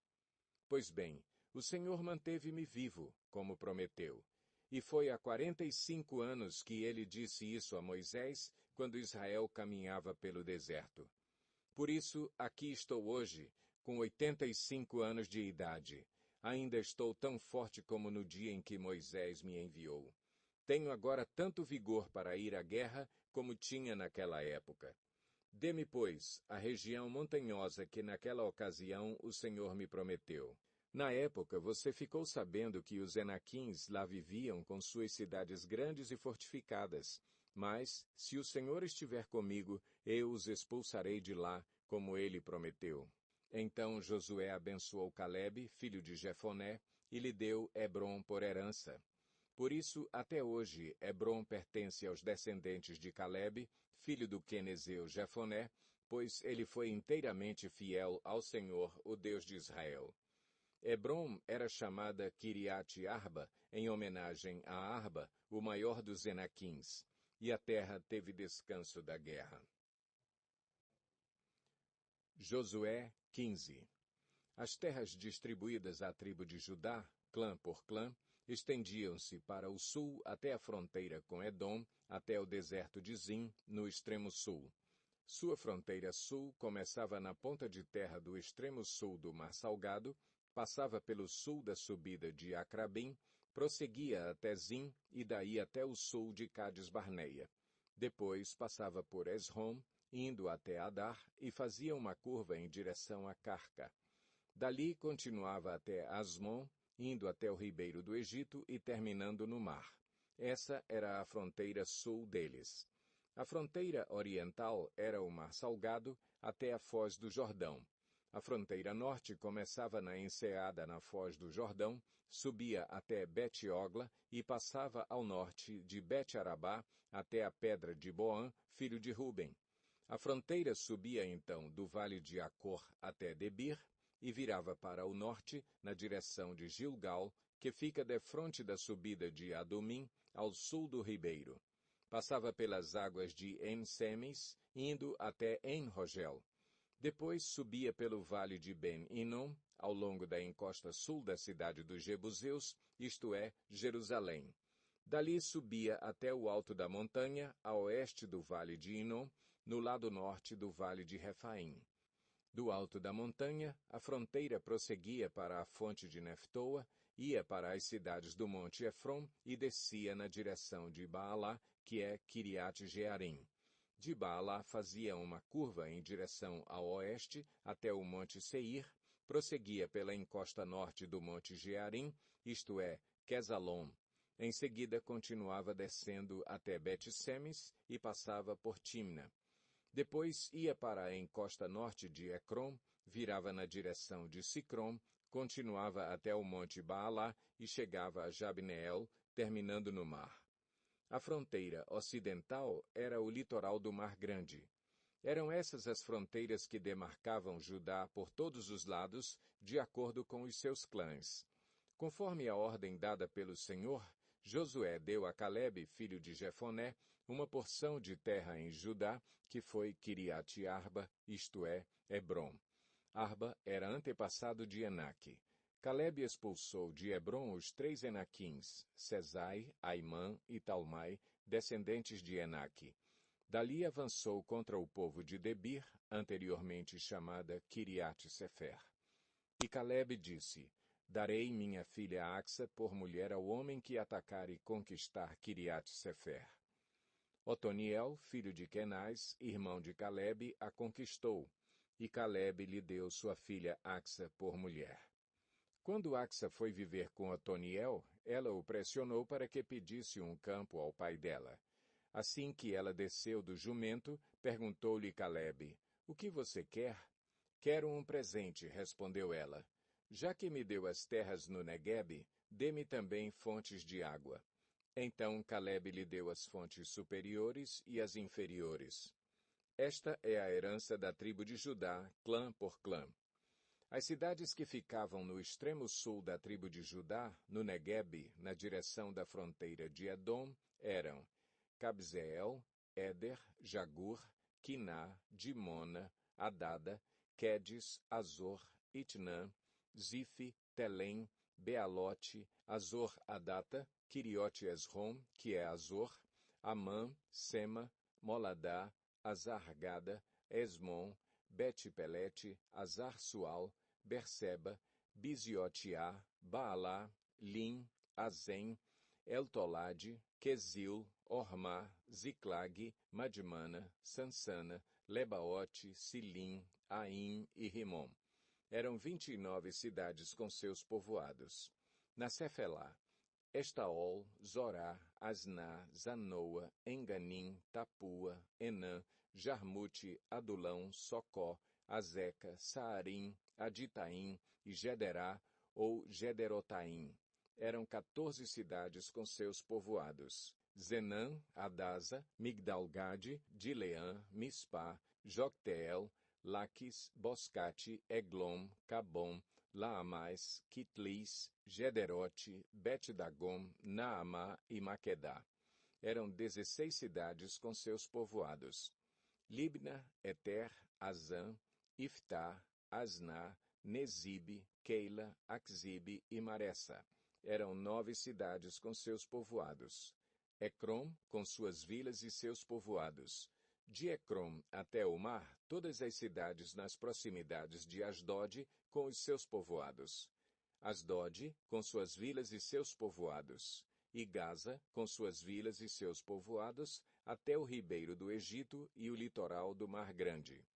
A: Pois bem, o Senhor manteve-me vivo, como prometeu. E foi há 45 anos que ele disse isso a Moisés, quando Israel caminhava pelo deserto. Por isso, aqui estou hoje, com 85 anos de idade. Ainda estou tão forte como no dia em que Moisés me enviou. Tenho agora tanto vigor para ir à guerra como tinha naquela época. Dê-me, pois, a região montanhosa que naquela ocasião o Senhor me prometeu. Na época, você ficou sabendo que os Enaquins lá viviam com suas cidades grandes e fortificadas. Mas, se o Senhor estiver comigo, eu os expulsarei de lá, como ele prometeu. Então Josué abençoou Calebe, filho de Jefoné, e lhe deu Hebrom por herança. Por isso, até hoje, Hebrom pertence aos descendentes de Calebe, filho do quenezeu Jefoné, pois ele foi inteiramente fiel ao Senhor, o Deus de Israel. Hebrom era chamada Kiriat Arba, em homenagem a Arba, o maior dos Enaquins, e a terra teve descanso da guerra. Josué 15. As terras distribuídas à tribo de Judá, clã por clã, estendiam-se para o sul até a fronteira com Edom, até o deserto de Zim, no extremo sul. Sua fronteira sul começava na ponta de terra do extremo sul do Mar Salgado, passava pelo sul da subida de Acrabim, prosseguia até Zim e daí até o sul de Cades-Barneia. Depois passava por Esrom, indo até Adar, e fazia uma curva em direção a Carca. Dali continuava até Asmon, indo até o ribeiro do Egito e terminando no mar. Essa era a fronteira sul deles. A fronteira oriental era o Mar Salgado até a foz do Jordão. A fronteira norte começava na enseada na foz do Jordão, subia até Bet-Ogla e passava ao norte de Bet-Arabá até a pedra de Boã, filho de Ruben. A fronteira subia então do vale de Acor até Debir e virava para o norte na direção de Gilgal, que fica defronte da subida de Adumim, ao sul do ribeiro. Passava pelas águas de En-Semes, indo até En-Rogel. Depois subia pelo vale de Ben-Inom, ao longo da encosta sul da cidade dos Jebuseus, isto é, Jerusalém. Dali subia até o alto da montanha, a oeste do vale de Inom, no lado norte do vale de Refaim. Do alto da montanha, a fronteira prosseguia para a fonte de Neftoa, ia para as cidades do monte Efron e descia na direção de Baalá, que é Kiriat-Jearim. De Baalá fazia uma curva em direção ao oeste até o monte Seir, prosseguia pela encosta norte do monte Jearim, isto é, Quesalom. Em seguida continuava descendo até Bet-Semes e passava por Timna. Depois ia para a encosta norte de Ecrom, virava na direção de Sicrom, continuava até o monte Baalá e chegava a Jabneel, terminando no mar. A fronteira ocidental era o litoral do Mar Grande. Eram essas as fronteiras que demarcavam Judá por todos os lados, de acordo com os seus clãs. Conforme a ordem dada pelo Senhor, Josué deu a Calebe, filho de Jefoné, uma porção de terra em Judá, que foi Kiriat-Arba, isto é, Hebrom. Arba era antepassado de Enaque. Calebe expulsou de Hebrom os 3 Enaquins, Sesai, Aimã e Talmai, descendentes de Enaque. Dali avançou contra o povo de Debir, anteriormente chamada Kiriat-Sefer. E Calebe disse: Darei minha filha Axa por mulher ao homem que atacar e conquistar Kiriat-Sefer. Otoniel, filho de Kenaz, irmão de Calebe, a conquistou, e Calebe lhe deu sua filha Axa por mulher. Quando Axa foi viver com Otoniel, ela o pressionou para que pedisse um campo ao pai dela. Assim que ela desceu do jumento, perguntou-lhe Calebe: O que você quer? Quero um presente, respondeu ela. Já que me deu as terras no Neguebe, dê-me também fontes de água. Então Calebe lhe deu as fontes superiores e as inferiores. Esta é a herança da tribo de Judá, clã por clã. As cidades que ficavam no extremo sul da tribo de Judá, no Neguebe, na direção da fronteira de Edom, eram Cabzeel, Éder, Jagur, Quiná, Dimona, Adada, Quedes, Azor, Itnã, Zife, Telém, Bealote, Azor Adata, Quiriote Esrom, que é Azor, Amã, Sema, Moladá, Azargada, Esmon, Bet-Pelete, Azar-Sual, Berseba, Biziotiá, Baalá, Lim, Azem, Eltolade, Quesil, Ormá, Ziclag, Madmana, Sansana, Lebaote, Silim, Aim e Rimom. Eram 29 cidades com seus povoados. Na Cefelá, Estaol, Zorá, Asná, Zanoa, Enganim, Tapua, Enã, Jarmute, Adulão, Socó, Azeca, Saarim, Aditaim e Gederá ou Gederotaim. Eram 14 cidades com seus povoados. Zenã, Adasa, Migdalgade, Dileã, Mispá, Jocteel, Laquis, Boscate, Eglom, Cabom, Laamais, Kitlis, Gederote, Bet-Dagom, Naamá e Maquedá. Eram 16 cidades com seus povoados. Libna, Eter, Azã, Iftá, Asná, Nezibe, Keila, Axibe e Maressa. Eram 9 cidades com seus povoados. Ecrom, com suas vilas e seus povoados. De Ecrom até o mar, todas as cidades nas proximidades de Asdod, com os seus povoados. Asdod, com suas vilas e seus povoados. E Gaza, com suas vilas e seus povoados, até o ribeiro do Egito e o litoral do Mar Grande.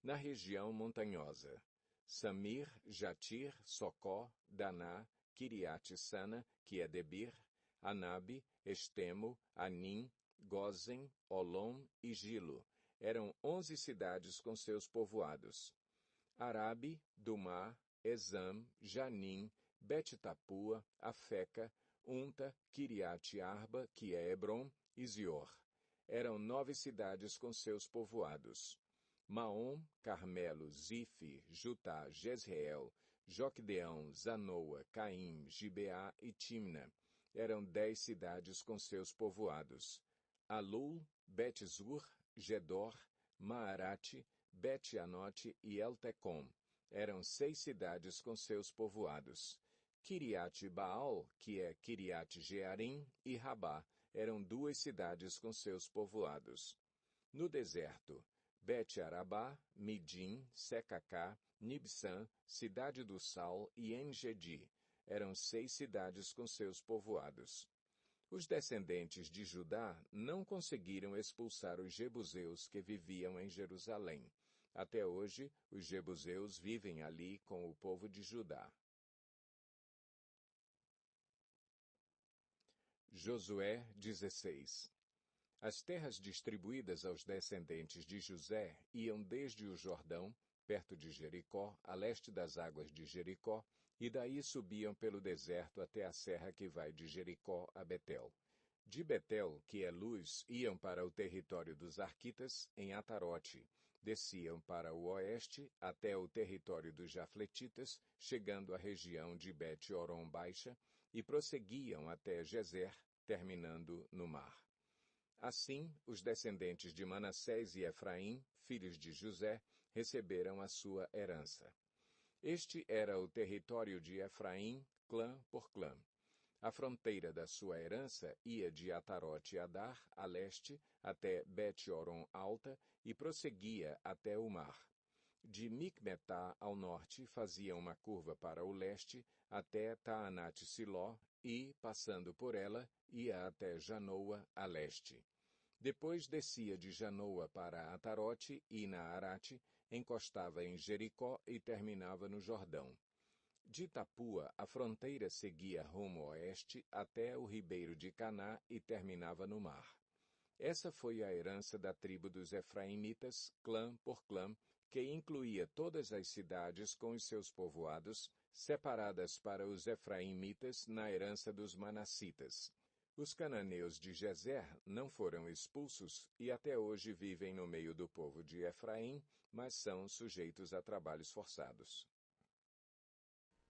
A: Na região montanhosa, Samir, Jatir, Socó, Daná, Kiriat-Sana, que é Debir, Anabe, Estemo, Anim, Gozen, Olom e Gilo. Eram 11 cidades com seus povoados. Arabe, Dumá, Exam, Janim, Bet-Tapua, Afeca, Unta, Kiriate Arba, que é Hebron, e Zior. Eram 9 cidades com seus povoados. Maom, Carmelo, Zife, Jutá, Jezreel, Joquedeão, Zanoa, Caim, Gibeá e Timna. Eram 10 cidades com seus povoados. Alul, Bet-Zur, Gedor, Maarate, Bet-Anote e Eltecom. Eram 6 cidades com seus povoados. Kiriate Baal, que é Kiriate Jearim, e Rabá, eram 2 cidades com seus povoados. No deserto, Bet-Arabá, Midim, Secacá, Nibsã, Cidade do Sal e Engedi. Eram 6 cidades com seus povoados. Os descendentes de Judá não conseguiram expulsar os jebuseus que viviam em Jerusalém. Até hoje, os jebuseus vivem ali com o povo de Judá. Josué 16. As terras distribuídas aos descendentes de José iam desde o Jordão, perto de Jericó, a leste das águas de Jericó, e daí subiam pelo deserto até a serra que vai de Jericó a Betel. De Betel, que é Luz, iam para o território dos Arquitas, em Atarote. Desciam para o oeste até o território dos Jafletitas, chegando à região de Bet-Oron Baixa, e prosseguiam até Gezer, terminando no mar. Assim, os descendentes de Manassés e Efraim, filhos de José, receberam a sua herança. Este era o território de Efraim, clã por clã. A fronteira da sua herança ia de Atarote-Adar, a leste, até Bet-Oron Alta e prosseguia até o mar. De Micmetá ao norte fazia uma curva para o leste até Taanate-Siló e, passando por ela, ia até Janoa, a leste. Depois descia de Janoa para Atarote e Naarate, encostava em Jericó e terminava no Jordão. De Tapua, a fronteira seguia rumo oeste até o ribeiro de Caná e terminava no mar. Essa foi a herança da tribo dos Efraimitas, clã por clã, que incluía todas as cidades com os seus povoados, separadas para os Efraimitas na herança dos Manassitas. Os cananeus de Gezer não foram expulsos e até hoje vivem no meio do povo de Efraim, mas são sujeitos a trabalhos forçados.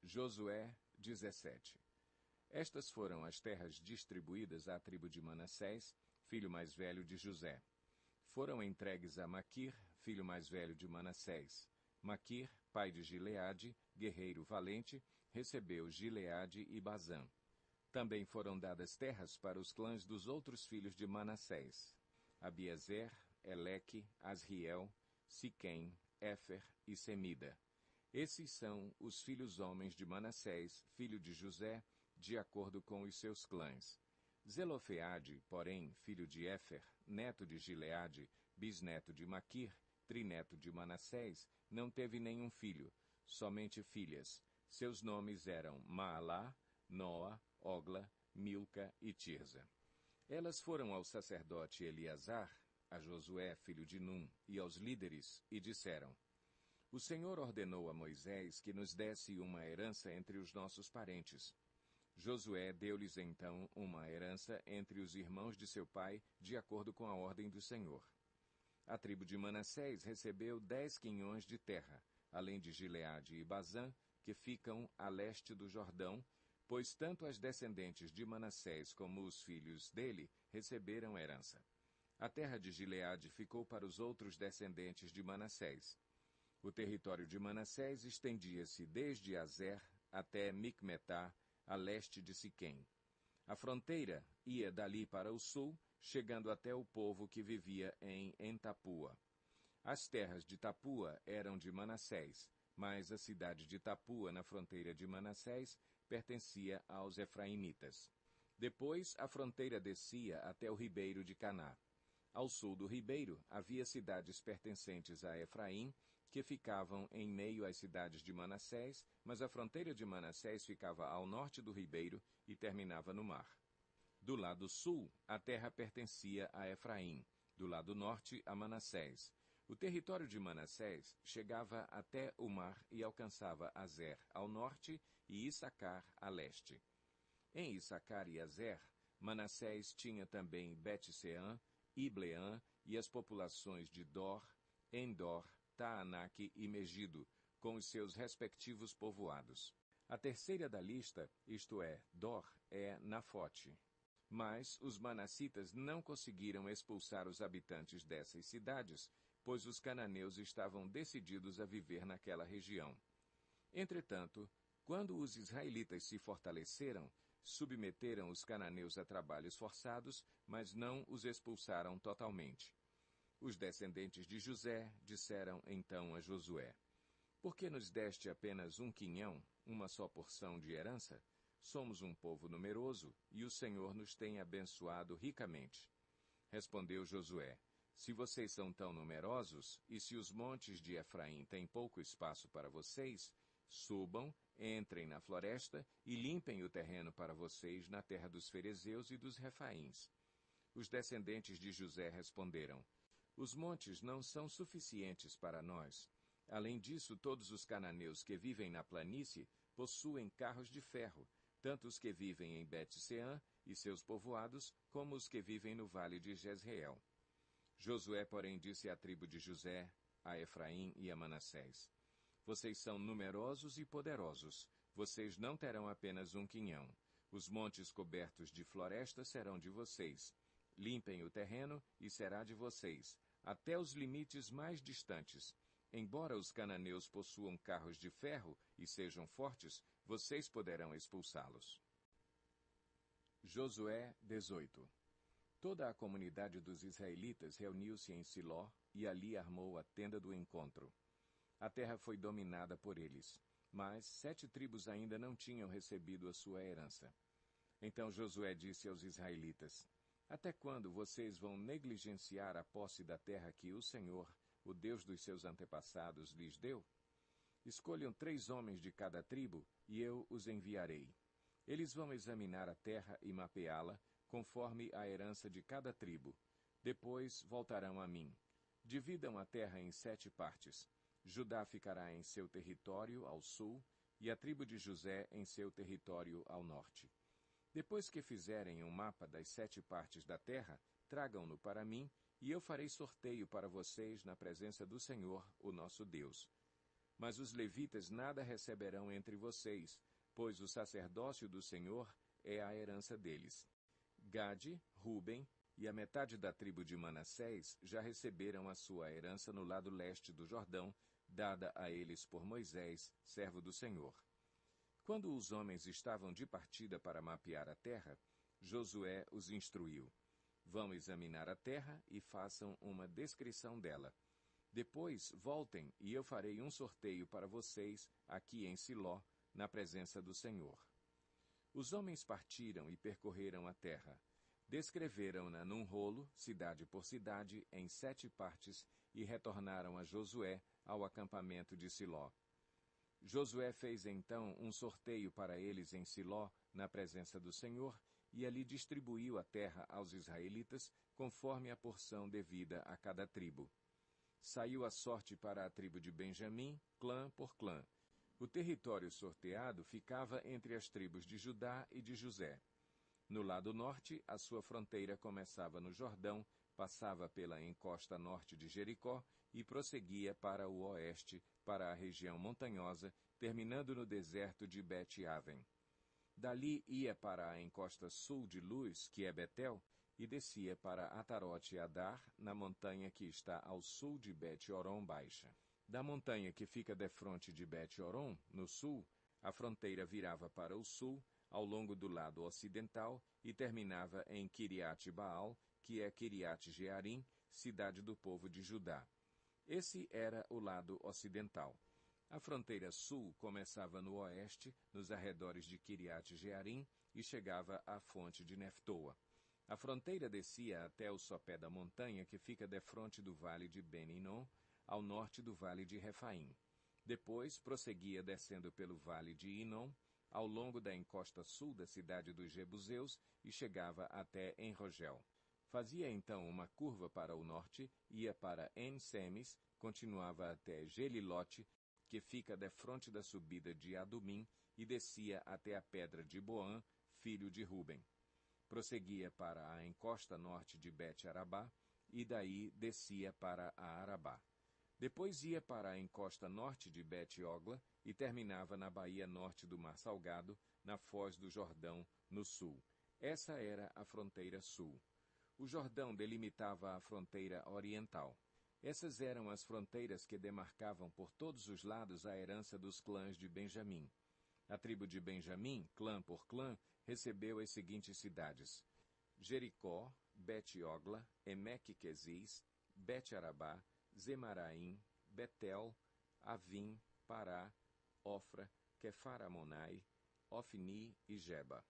A: Josué 17. Estas foram as terras distribuídas à tribo de Manassés, filho mais velho de José. Foram entregues a Maquir, filho mais velho de Manassés. Maquir, pai de Gileade, guerreiro valente, recebeu Gileade e Bazã. Também foram dadas terras para os clãs dos outros filhos de Manassés: Abiezer, Eleque, Asriel, Siquém, Éfer e Semida. Esses são os filhos homens de Manassés, filho de José, de acordo com os seus clãs. Zelofeade, porém, filho de Éfer, neto de Gileade, bisneto de Maquir, trineto de Manassés, não teve nenhum filho, somente filhas. Seus nomes eram Maalá, Noa, Ogla, Milca e Tirza. Elas foram ao sacerdote Eleazar, a Josué, filho de Num, e aos líderes, e disseram: O Senhor ordenou a Moisés que nos desse uma herança entre os nossos parentes. Josué deu-lhes então uma herança entre os irmãos de seu pai, de acordo com a ordem do Senhor. A tribo de Manassés recebeu 10 quinhões de terra, além de Gileade e Bazã, que ficam a leste do Jordão, pois tanto as descendentes de Manassés como os filhos dele receberam herança. A terra de Gileade ficou para os outros descendentes de Manassés. O território de Manassés estendia-se desde Azer até Micmetá, a leste de Siquém. A fronteira ia dali para o sul, chegando até o povo que vivia em Tapua. As terras de Tapua eram de Manassés, mas a cidade de Tapua, na fronteira de Manassés, pertencia aos Efraimitas. Depois, a fronteira descia até o ribeiro de Caná. Ao sul do ribeiro, havia cidades pertencentes a Efraim, que ficavam em meio às cidades de Manassés, mas a fronteira de Manassés ficava ao norte do ribeiro e terminava no mar. Do lado sul, a terra pertencia a Efraim, do lado norte a Manassés. O território de Manassés chegava até o mar e alcançava Azer ao norte e Issacar a leste. Em Issacar e Azer, Manassés tinha também Bet-Seã, Ibleã e as populações de Dor, Endor, Taanaque e Megido, com os seus respectivos povoados. A terceira da lista, isto é, Dor, é Nafote. Mas os manassitas não conseguiram expulsar os habitantes dessas cidades, pois os cananeus estavam decididos a viver naquela região. Entretanto, quando os israelitas se fortaleceram, submeteram os cananeus a trabalhos forçados, mas não os expulsaram totalmente. Os descendentes de José disseram então a Josué: Por que nos deste apenas um quinhão, uma só porção de herança? Somos um povo numeroso, e o Senhor nos tem abençoado ricamente. Respondeu Josué: Se vocês são tão numerosos, e se os montes de Efraim têm pouco espaço para vocês, subam, entrem na floresta e limpem o terreno para vocês na terra dos ferezeus e dos refaíns. Os descendentes de José responderam: Os montes não são suficientes para nós. Além disso, todos os cananeus que vivem na planície possuem carros de ferro, tanto os que vivem em Bet-Seã e seus povoados, como os que vivem no vale de Jezreel. Josué, porém, disse à tribo de José, a Efraim e a Manassés: Vocês são numerosos e poderosos. Vocês não terão apenas um quinhão. Os montes cobertos de floresta serão de vocês. Limpem o terreno e será de vocês, até os limites mais distantes. Embora os cananeus possuam carros de ferro e sejam fortes, vocês poderão expulsá-los. Josué 18. Toda a comunidade dos israelitas reuniu-se em Siló e ali armou a tenda do encontro. A terra foi dominada por eles, mas 7 tribos ainda não tinham recebido a sua herança. Então Josué disse aos israelitas: Até quando vocês vão negligenciar a posse da terra que o Senhor, o Deus dos seus antepassados, lhes deu? Escolham 3 homens de cada tribo, e eu os enviarei. Eles vão examinar a terra e mapeá-la, conforme a herança de cada tribo. Depois voltarão a mim. Dividam a terra em 7 partes. Judá ficará em seu território ao sul, e a tribo de José em seu território ao norte. Depois que fizerem um mapa das 7 partes da terra, tragam-no para mim, e eu farei sorteio para vocês na presença do Senhor, o nosso Deus. Mas os levitas nada receberão entre vocês, pois o sacerdócio do Senhor é a herança deles. Gade, Ruben e a metade da tribo de Manassés já receberam a sua herança no lado leste do Jordão, dada a eles por Moisés, servo do Senhor. Quando os homens estavam de partida para mapear a terra, Josué os instruiu: Vão examinar a terra e façam uma descrição dela. Depois voltem e eu farei um sorteio para vocês aqui em Siló, na presença do Senhor. Os homens partiram e percorreram a terra. Descreveram-na num rolo, cidade por cidade, em 7 partes, e retornaram a Josué ao acampamento de Siló. Josué fez então um sorteio para eles em Siló, na presença do Senhor, e ali distribuiu a terra aos israelitas, conforme a porção devida a cada tribo. Saiu a sorte para a tribo de Benjamim, clã por clã. O território sorteado ficava entre as tribos de Judá e de José. No lado norte, a sua fronteira começava no Jordão, passava pela encosta norte de Jericó e prosseguia para o oeste, para a região montanhosa, terminando no deserto de Bet-Aven. Dali ia para a encosta sul de Luz, que é Betel, e descia para Atarote-Adar, na montanha que está ao sul de Bet-Horon Baixa. Da montanha que fica defronte de Bet-Horon, no sul, a fronteira virava para o sul, ao longo do lado ocidental, e terminava em Kiriat-Baal, que é Kiriat-Jearim, cidade do povo de Judá. Esse era o lado ocidental. A fronteira sul começava no oeste, nos arredores de Kiriat-Jearim, e chegava à fonte de Neftoa. A fronteira descia até o sopé da montanha que fica defronte do vale de Ben-Hinom, ao norte do vale de Refaim. Depois prosseguia descendo pelo vale de Hinom, ao longo da encosta sul da cidade dos Jebuseus, e chegava até Enrogel. Fazia então uma curva para o norte, ia para En-Semes, continuava até Gelilote, que fica defronte da subida de Adumim, e descia até a pedra de Boã, filho de Ruben. Prosseguia para a encosta norte de Bet-Arabá, e daí descia para a Arabá. Depois ia para a encosta norte de Bet-Ogla e terminava na baía norte do Mar Salgado, na foz do Jordão, no sul. Essa era a fronteira sul. O Jordão delimitava a fronteira oriental. Essas eram as fronteiras que demarcavam por todos os lados a herança dos clãs de Benjamim. A tribo de Benjamim, clã por clã, recebeu as seguintes cidades: Jericó, Bet-Ogla, Emeque-Quezis, Bet-Arabá, Zemaraim, Betel, Avim, Pará, Ofra, Quefar-Amonai, Ofni e Geba.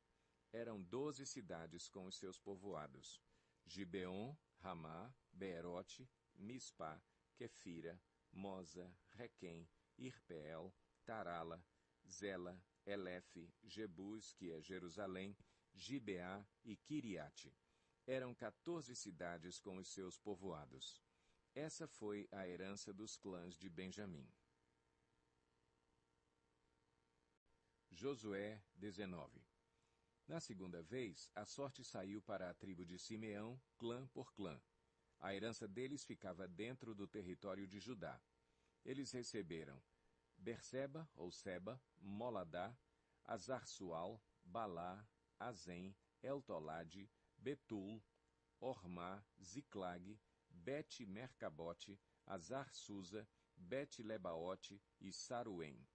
A: Eram 12 cidades com os seus povoados: Gibeon, Ramá, Beerote, Mispá, Quefira, Moza, Requém, Irpeel, Tarala, Zela, Elefe, Jebus, que é Jerusalém, Gibeá e Quiriate. Eram 14 cidades com os seus povoados. Essa foi a herança dos clãs de Benjamim. Josué 19. Na segunda vez, a sorte saiu para a tribo de Simeão, clã por clã. A herança deles ficava dentro do território de Judá. Eles receberam Berseba, ou Seba, Moladá, Azar-Sual, Balá, Azem, Eltolade, Betul, Ormá, Ziclag, Bet-Mercabote, Azar-Susa, Bet-Lebaote e Saruém.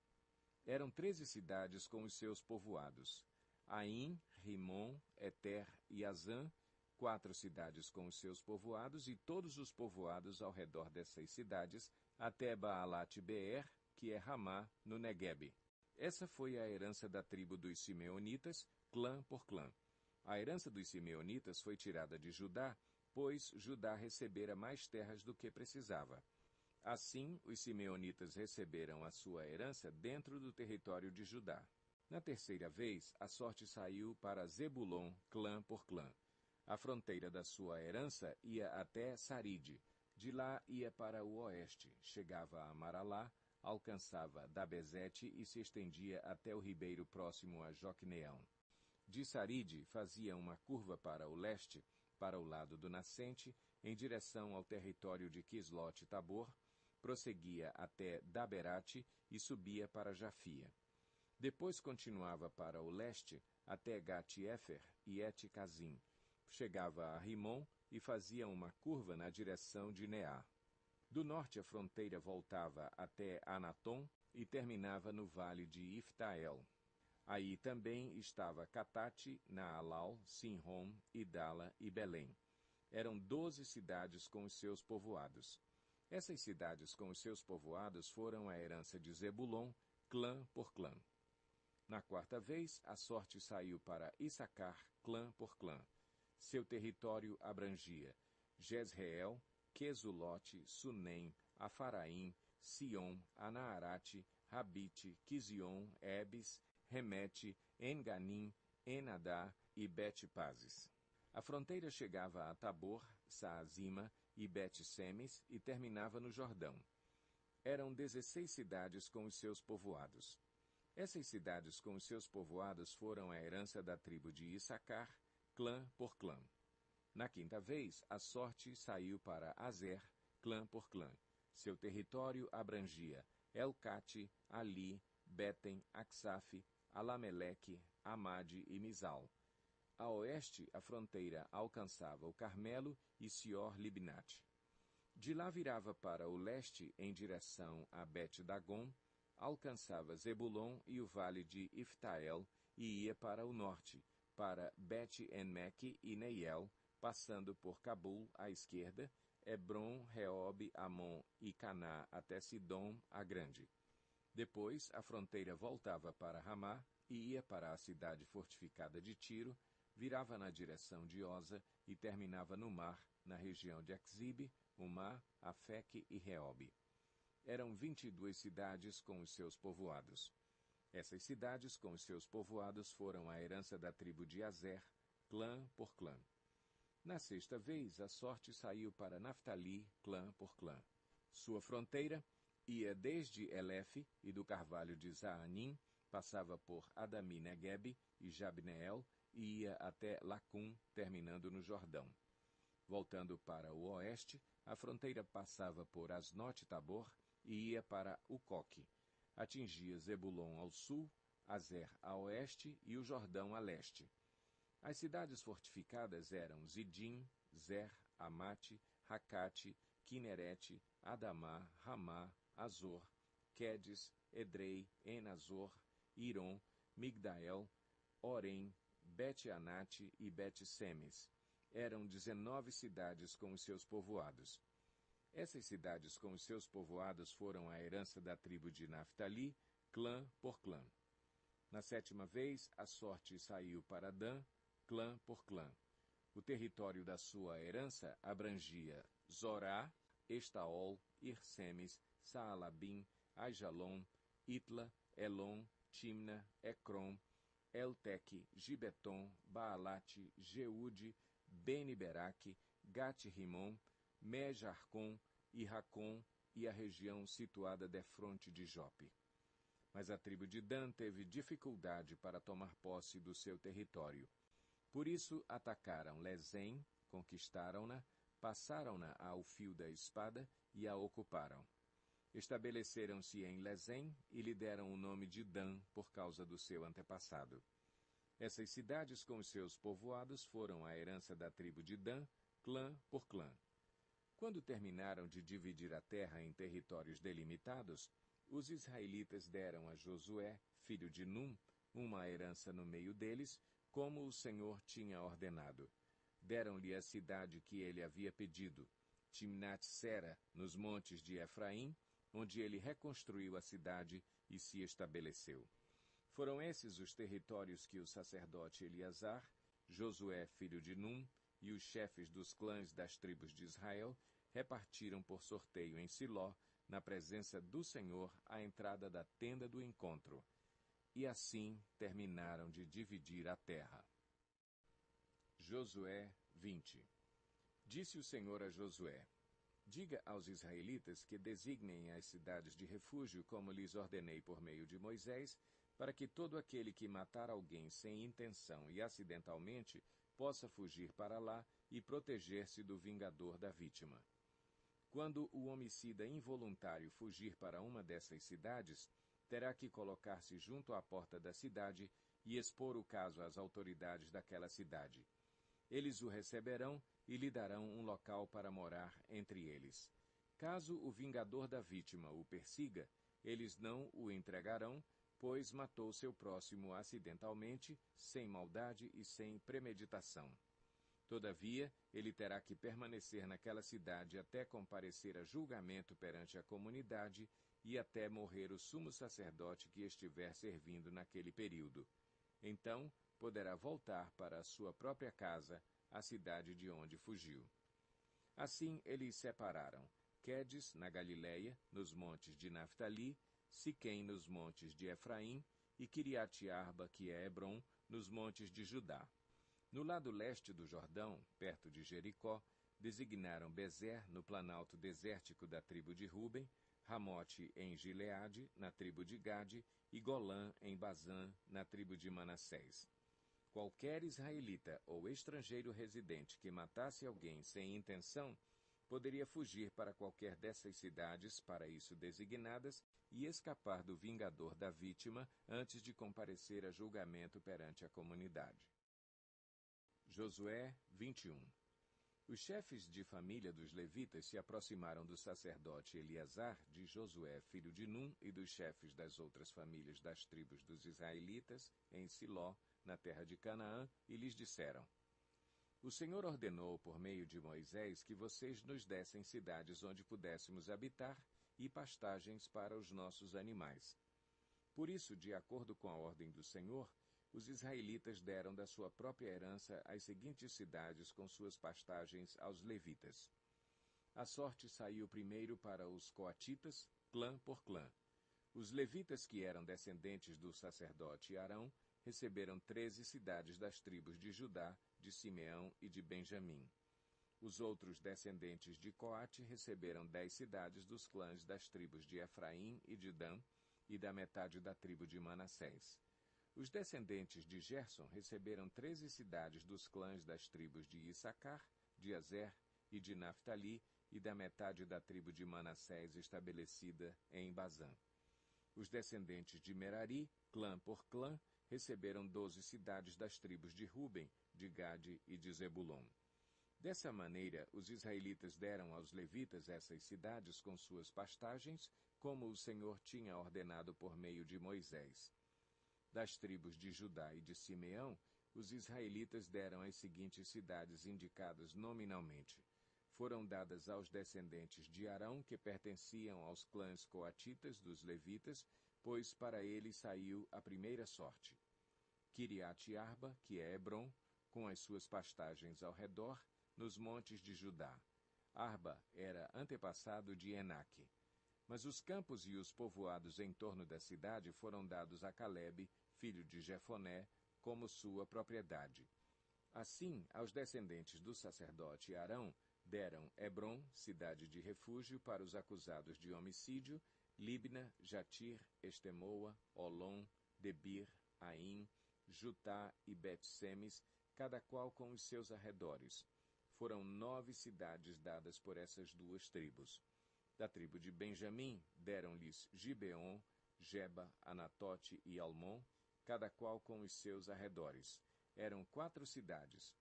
A: Eram 13 cidades com os seus povoados: Aim, Rimon, Eter e Azã, 4 cidades com os seus povoados e todos os povoados ao redor dessas cidades, até Baalat-Beer, que é Ramá, no Neguebe. Essa foi a herança da tribo dos Simeonitas, clã por clã. A herança dos Simeonitas foi tirada de Judá, pois Judá recebera mais terras do que precisava. Assim, os Simeonitas receberam a sua herança dentro do território de Judá. Na terceira vez, a sorte saiu para Zebulon, clã por clã. A fronteira da sua herança ia até Saride. De lá ia para o oeste, chegava a Maralá, alcançava Dabezete e se estendia até o ribeiro próximo a Joquneão. De Saride fazia uma curva para o leste, para o lado do nascente, em direção ao território de Quislote-Tabor, prosseguia até Daberate e subia para Jafia. Depois continuava para o leste até Gat-Efer e Et-Cazim. Chegava a Rimon e fazia uma curva na direção de Neá. Do norte a fronteira voltava até Anatom e terminava no vale de Iftael. Aí também estava Catate, Naalau, Sinrom, Idala e Belém. Eram 12 cidades com os seus povoados. Essas cidades com os seus povoados foram a herança de Zebulon, clã por clã. Na quarta vez, a sorte saiu para Issacar, clã por clã. Seu território abrangia Jezreel, Quesulote, Sunem, Afaraim, Sion, Anaarate, Rabite, Quizion, Ebes, Remete, Enganim, Enadá e Bet-Pazes. A fronteira chegava a Tabor, Saazima e Bet-Semes e terminava no Jordão. Eram 16 cidades com os seus povoados. Essas cidades com os seus povoados foram a herança da tribo de Issacar, clã por clã. Na quinta vez, a sorte saiu para Azer, clã por clã. Seu território abrangia Elcate, Ali, Beten, Aksaf, Alameleque, Amade e Mizal. A oeste, a fronteira alcançava o Carmelo e Sior-Libnate. De lá virava para o leste em direção a Bet-Dagon, alcançava Zebulon e o vale de Iftael e ia para o norte, para Bet-Enmeque e Neiel, passando por Cabul à esquerda, Hebron, Reob, Amon e Caná até Sidom, a Grande. Depois, a fronteira voltava para Ramá e ia para a cidade fortificada de Tiro, virava na direção de Oza e terminava no mar, na região de Axibe, Umá, Afeque e Reob. Eram 22 cidades com os seus povoados. Essas cidades com os seus povoados foram a herança da tribo de Azer, clã por clã. Na sexta vez, a sorte saiu para Naftali, clã por clã. Sua fronteira ia desde Elefe e do carvalho de Zaanim, passava por Adami Neguebe e Jabneel e ia até Lacum, terminando no Jordão. Voltando para o oeste, a fronteira passava por Asnote Tabor e ia para Ucoque. Atingia Zebulon ao sul, Azer a oeste e o Jordão a leste. As cidades fortificadas eram Zidim, Zer, Amate, Racate, Quinerete, Adamá, Ramá, Azor, Quedes, Edrei, Enazor, Iron, Migdael, Orem, Bet-Anate e Bet-Semes. Eram 19 cidades com os seus povoados. Essas cidades com os seus povoados foram a herança da tribo de Naftali, clã por clã. Na sétima vez, a sorte saiu para Dan, clã por clã. O território da sua herança abrangia Zorá, Estaol, Irsemes, Saalabim, Aijalon, Itla, Elon, Timna, Ecrom, Elteque, Gibeton, Baalate, Jeude, Beni-Beraque, Gate-Rimon, Mejarcom e Racom e a região situada defronte de Jope. Mas a tribo de Dan teve dificuldade para tomar posse do seu território. Por isso atacaram Lezém, conquistaram-na, passaram-na ao fio da espada e a ocuparam. Estabeleceram-se em Lezém e lhe deram o nome de Dan por causa do seu antepassado. Essas cidades com os seus povoados foram a herança da tribo de Dan, clã por clã. Quando terminaram de dividir a terra em territórios delimitados, os israelitas deram a Josué, filho de Num, uma herança no meio deles, como o Senhor tinha ordenado. Deram-lhe a cidade que ele havia pedido, Timnat-Sera, nos montes de Efraim, onde ele reconstruiu a cidade e se estabeleceu. Foram esses os territórios que o sacerdote Eleazar, Josué, filho de Num, e os chefes dos clãs das tribos de Israel repartiram por sorteio em Siló, na presença do Senhor, à entrada da tenda do encontro. E assim terminaram de dividir a terra. Josué 20. Disse o Senhor a Josué: diga aos israelitas que designem as cidades de refúgio, como lhes ordenei por meio de Moisés, para que todo aquele que matar alguém sem intenção e acidentalmente possa fugir para lá e proteger-se do vingador da vítima. Quando o homicida involuntário fugir para uma dessas cidades, terá que colocar-se junto à porta da cidade e expor o caso às autoridades daquela cidade. Eles o receberão e lhe darão um local para morar entre eles. Caso o vingador da vítima o persiga, eles não o entregarão, pois matou seu próximo acidentalmente, sem maldade e sem premeditação. Todavia, ele terá que permanecer naquela cidade até comparecer a julgamento perante a comunidade e até morrer o sumo sacerdote que estiver servindo naquele período. Então, poderá voltar para a sua própria casa, a cidade de onde fugiu. Assim, eles separaram Quedes, na Galiléia, nos montes de Naftali, Siquém, nos montes de Efraim, e Quiriate-Arba, que é Hebrom, nos montes de Judá. No lado leste do Jordão, perto de Jericó, designaram Bezer, no planalto desértico da tribo de Ruben, Ramote em Gileade, na tribo de Gade, e Golã em Bazã, na tribo de Manassés. Qualquer israelita ou estrangeiro residente que matasse alguém sem intenção poderia fugir para qualquer dessas cidades para isso designadas e escapar do vingador da vítima antes de comparecer a julgamento perante a comunidade. Josué 21. Os chefes de família dos levitas se aproximaram do sacerdote Eleazar, de Josué, filho de Num, e dos chefes das outras famílias das tribos dos israelitas, em Siló, na terra de Canaã, e lhes disseram: o Senhor ordenou por meio de Moisés que vocês nos dessem cidades onde pudéssemos habitar e pastagens para os nossos animais. Por isso, de acordo com a ordem do Senhor, os israelitas deram da sua própria herança as seguintes cidades com suas pastagens aos levitas. A sorte saiu primeiro para os coatitas, clã por clã. Os levitas que eram descendentes do sacerdote Arão receberam 13 cidades das tribos de Judá, de Simeão e de Benjamim. Os outros descendentes de Coate receberam 10 cidades dos clãs das tribos de Efraim e de Dan, e da metade da tribo de Manassés. Os descendentes de Gerson receberam 13 cidades dos clãs das tribos de Issacar, de Azer e de Naftali, e da metade da tribo de Manassés estabelecida em Bazã. Os descendentes de Merari, clã por clã, receberam 12 cidades das tribos de Ruben, de Gade e de Zebulon. Dessa maneira, os israelitas deram aos levitas essas cidades com suas pastagens, como o Senhor tinha ordenado por meio de Moisés. Das tribos de Judá e de Simeão, os israelitas deram as seguintes cidades indicadas nominalmente. Foram dadas aos descendentes de Arão, que pertenciam aos clãs coatitas dos levitas, pois para eles saiu a primeira sorte. Quiriate-Arba, que é Hebron, com as suas pastagens ao redor, nos montes de Judá. Arba era antepassado de Enaque. Mas os campos e os povoados em torno da cidade foram dados a Calebe, filho de Jefoné, como sua propriedade. Assim, aos descendentes do sacerdote Arão, deram Hebron, cidade de refúgio para os acusados de homicídio, Libna, Jatir, Estemoa, Olom, Debir, Aim, Jutá e Bet-Semes, cada qual com os seus arredores. Foram 9 cidades dadas por essas duas tribos. Da tribo de Benjamim, deram-lhes Gibeon, Geba, Anatote e Almon, cada qual com os seus arredores. Eram 4 cidades.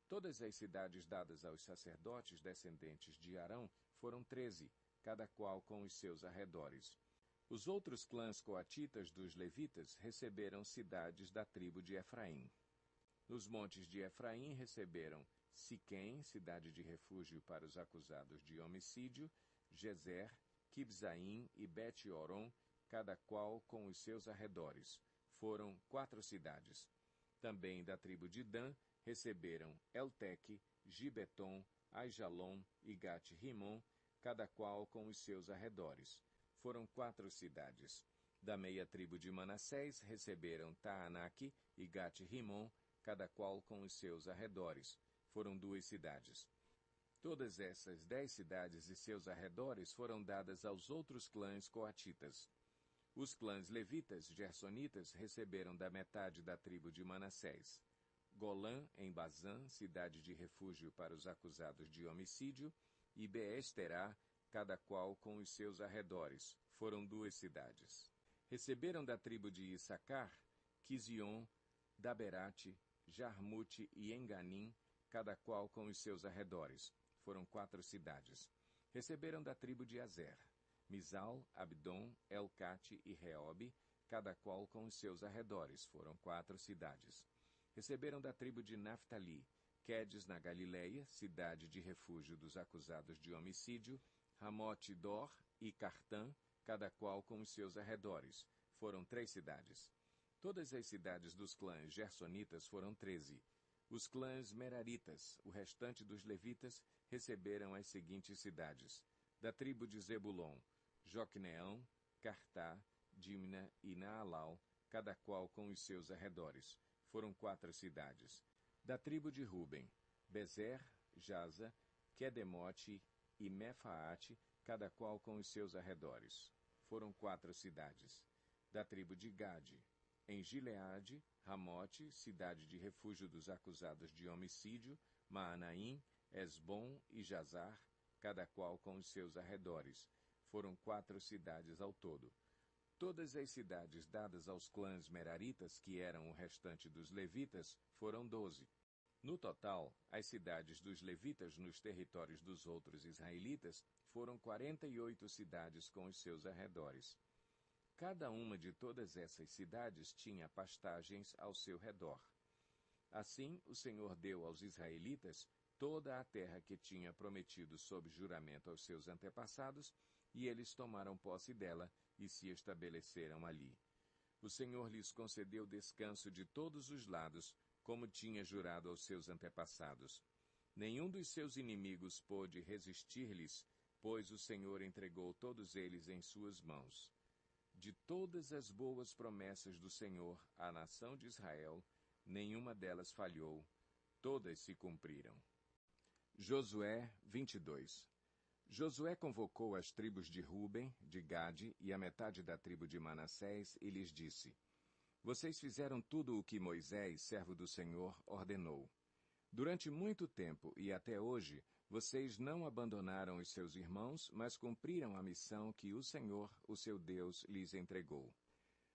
A: Todas as cidades dadas aos sacerdotes descendentes de Arão foram 13, cada qual com os seus arredores. Os outros clãs coatitas dos levitas receberam cidades da tribo de Efraim. Nos montes de Efraim receberam Siquém, cidade de refúgio para os acusados de homicídio, Gezer, Quibzaim e Bet-Oron, cada qual com os seus arredores. Foram 4 cidades. Também da tribo de Dan receberam Elteque, Gibeton, Aijalon e Gat-Rimon, cada qual com os seus arredores. Foram 4 cidades. Da meia tribo de Manassés receberam Taanaque e Gat-Rimon, cada qual com os seus arredores. Foram 2 cidades. Todas essas 10 cidades e seus arredores foram dadas aos outros clãs coatitas. Os clãs levitas, gersonitas, receberam da metade da tribo de Manassés Golã, em Bazã, cidade de refúgio para os acusados de homicídio, e Beesterá, cada qual com os seus arredores. Foram 2 cidades. Receberam da tribo de Issacar Quizion, Daberate, Jarmute e Enganim, cada qual com os seus arredores. Foram 4 cidades. Receberam da tribo de Azer Misal, Abdon, Elcate e Reobe, cada qual com os seus arredores. Foram 4 cidades. Receberam da tribo de Naftali Quedes na Galileia, cidade de refúgio dos acusados de homicídio, Ramote-Dor e Cartã, cada qual com os seus arredores. Foram 3 cidades. Todas as cidades dos clãs gersonitas foram 13. Os clãs meraritas, o restante dos levitas, receberam as seguintes cidades. Da tribo de Zebulon, Joqueneão, Cartá, Dimna e Naalau, cada qual com os seus arredores. Foram 4 cidades. Da tribo de Ruben, Bezer, Jaza, Quedemote e Mefaate, cada qual com os seus arredores. Foram 4 cidades. Da tribo de Gade, em Gileade, Ramote, cidade de refúgio dos acusados de homicídio, Maanaim, Esbom e Jazar, cada qual com os seus arredores. Foram 4 cidades ao todo. Todas as cidades dadas aos clãs meraritas, que eram o restante dos levitas, foram 12. No total, as cidades dos levitas nos territórios dos outros israelitas foram 48 cidades com os seus arredores. Cada uma de todas essas cidades tinha pastagens ao seu redor. Assim, o Senhor deu aos israelitas toda a terra que tinha prometido sob juramento aos seus antepassados, e eles tomaram posse dela e se estabeleceram ali. O Senhor lhes concedeu descanso de todos os lados, como tinha jurado aos seus antepassados. Nenhum dos seus inimigos pôde resistir-lhes, pois o Senhor entregou todos eles em suas mãos. de todas as boas promessas do Senhor à nação de Israel, nenhuma delas falhou, todas se cumpriram. Josué 22. Josué convocou as tribos de Ruben, de Gade e a metade da tribo de Manassés e lhes disse: Vocês fizeram tudo o que Moisés, servo do Senhor, ordenou. Durante muito tempo e até hoje, vocês não abandonaram os seus irmãos, mas cumpriram a missão que o Senhor, o seu Deus, lhes entregou.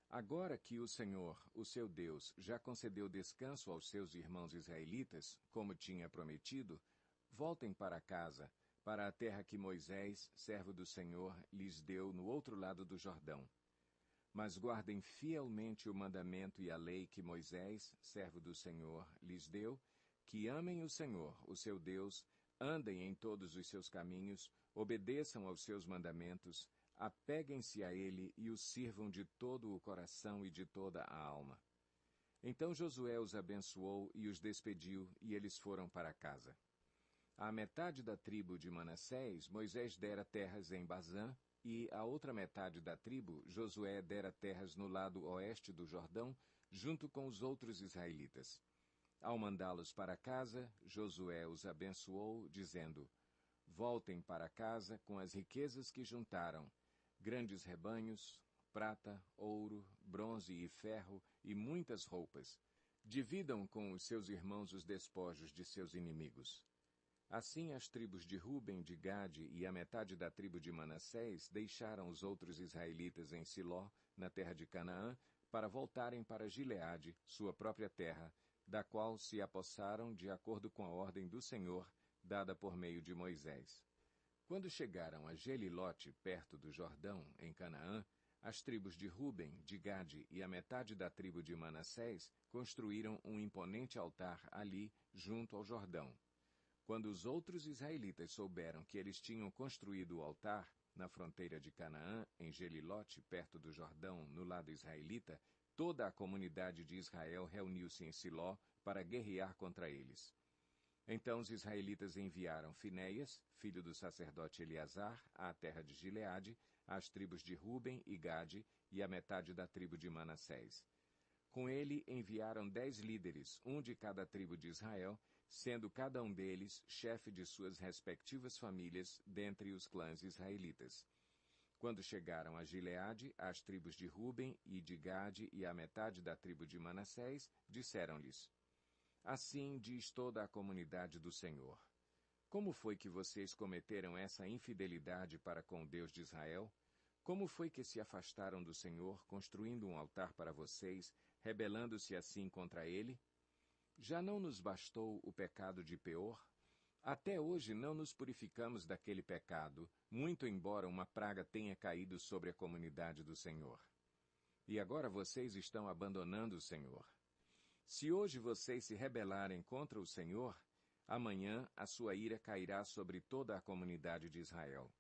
A: Agora que o Senhor, o seu Deus, já concedeu descanso aos seus irmãos israelitas, como tinha prometido, voltem para casa, para a terra que Moisés, servo do Senhor, lhes deu no outro lado do Jordão. Mas guardem fielmente o mandamento e a lei que Moisés, servo do Senhor, lhes deu, que amem o Senhor, o seu Deus, andem em todos os seus caminhos, obedeçam aos seus mandamentos, apeguem-se a ele e o sirvam de todo o coração e de toda a alma. Então Josué os abençoou e os despediu, e eles foram para casa. À metade da tribo de Manassés, Moisés dera terras em Bazã, e a outra metade da tribo, Josué dera terras no lado oeste do Jordão, junto com os outros israelitas. Ao mandá-los para casa, Josué os abençoou, dizendo: Voltem para casa com as riquezas que juntaram, grandes rebanhos, prata, ouro, bronze e ferro e muitas roupas. Dividam com os seus irmãos os despojos de seus inimigos. Assim as tribos de Ruben, de Gade e a metade da tribo de Manassés deixaram os outros israelitas em Siló, na terra de Canaã, para voltarem para Gileade, sua própria terra, da qual se apossaram de acordo com a ordem do Senhor, dada por meio de Moisés. Quando chegaram a Gelilote, perto do Jordão, em Canaã, as tribos de Ruben, de Gade e a metade da tribo de Manassés construíram um imponente altar ali, junto ao Jordão. Quando os outros israelitas souberam que eles tinham construído o altar na fronteira de Canaã, em Gelilote, perto do Jordão, no lado israelita, toda a comunidade de Israel reuniu-se em Siló para guerrear contra eles. Então os israelitas enviaram Finéias, filho do sacerdote Eleazar, à terra de Gileade, às tribos de Ruben e Gade e à metade da tribo de Manassés. Com ele enviaram 10 líderes, um de cada tribo de Israel, sendo cada um deles chefe de suas respectivas famílias dentre os clãs israelitas. Quando chegaram a Gileade, as tribos de Ruben e de Gade e a metade da tribo de Manassés, disseram-lhes: Assim diz toda a comunidade do Senhor: Como foi que vocês cometeram essa infidelidade para com o Deus de Israel? Como foi que se afastaram do Senhor, construindo um altar para vocês, rebelando-se assim contra ele? Já não nos bastou o pecado de Peor? Até hoje não nos purificamos daquele pecado, muito embora uma praga tenha caído sobre a comunidade do Senhor. E agora vocês estão abandonando o Senhor. Se hoje vocês se rebelarem contra o Senhor, amanhã a sua ira cairá sobre toda a comunidade de Israel.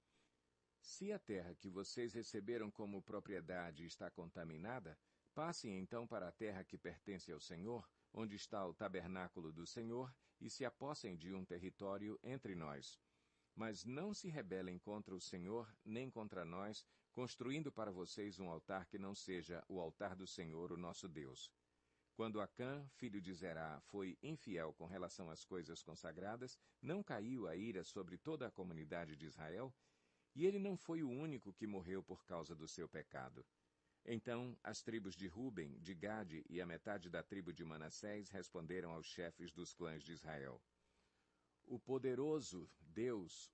A: Se a terra que vocês receberam como propriedade está contaminada, passem então para a terra que pertence ao Senhor, onde está o tabernáculo do Senhor, e se apossem de um território entre nós. Mas não se rebelem contra o Senhor, nem contra nós, construindo para vocês um altar que não seja o altar do Senhor, o nosso Deus. Quando Acã, filho de Zerá, foi infiel com relação às coisas consagradas, não caiu a ira sobre toda a comunidade de Israel? E ele não foi o único que morreu por causa do seu pecado. Então as tribos de Ruben, de Gade e a metade da tribo de Manassés responderam aos chefes dos clãs de Israel: O poderoso Deus,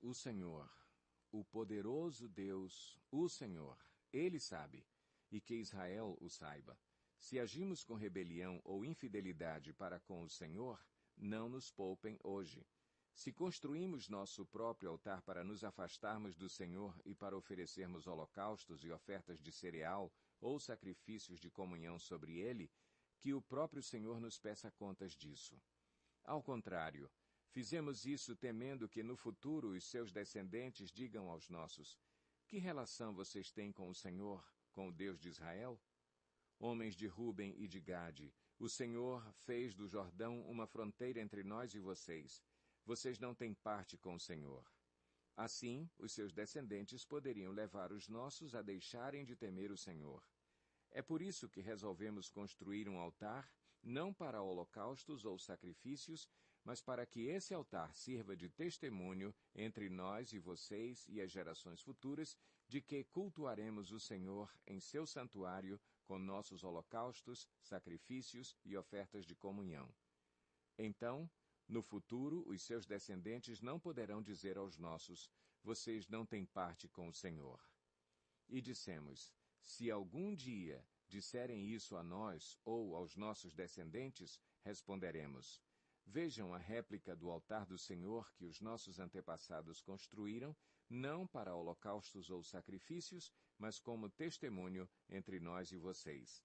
A: o poderoso Deus, o Senhor, Ele sabe, e que Israel o saiba. Se agimos com rebelião ou infidelidade para com o Senhor, não nos poupem hoje. Se construímos nosso próprio altar para nos afastarmos do Senhor e para oferecermos holocaustos e ofertas de cereal ou sacrifícios de comunhão sobre ele, que o próprio Senhor nos peça contas disso. Ao contrário, fizemos isso temendo que no futuro os seus descendentes digam aos nossos: Que relação vocês têm com o Senhor, com o Deus de Israel? Homens de Ruben e de Gade, o Senhor fez do Jordão uma fronteira entre nós e vocês. Vocês não têm parte com o Senhor. Assim, os seus descendentes poderiam levar os nossos a deixarem de temer o Senhor. É por isso que resolvemos construir um altar, não para holocaustos ou sacrifícios, mas para que esse altar sirva de testemunho entre nós e vocês e as gerações futuras de que cultuaremos o Senhor em seu santuário com nossos holocaustos, sacrifícios e ofertas de comunhão. Então, no futuro, os seus descendentes não poderão dizer aos nossos: vocês não têm parte com o Senhor. E dissemos: se algum dia disserem isso a nós ou aos nossos descendentes, responderemos: vejam a réplica do altar do Senhor que os nossos antepassados construíram, não para holocaustos ou sacrifícios, mas como testemunho entre nós e vocês.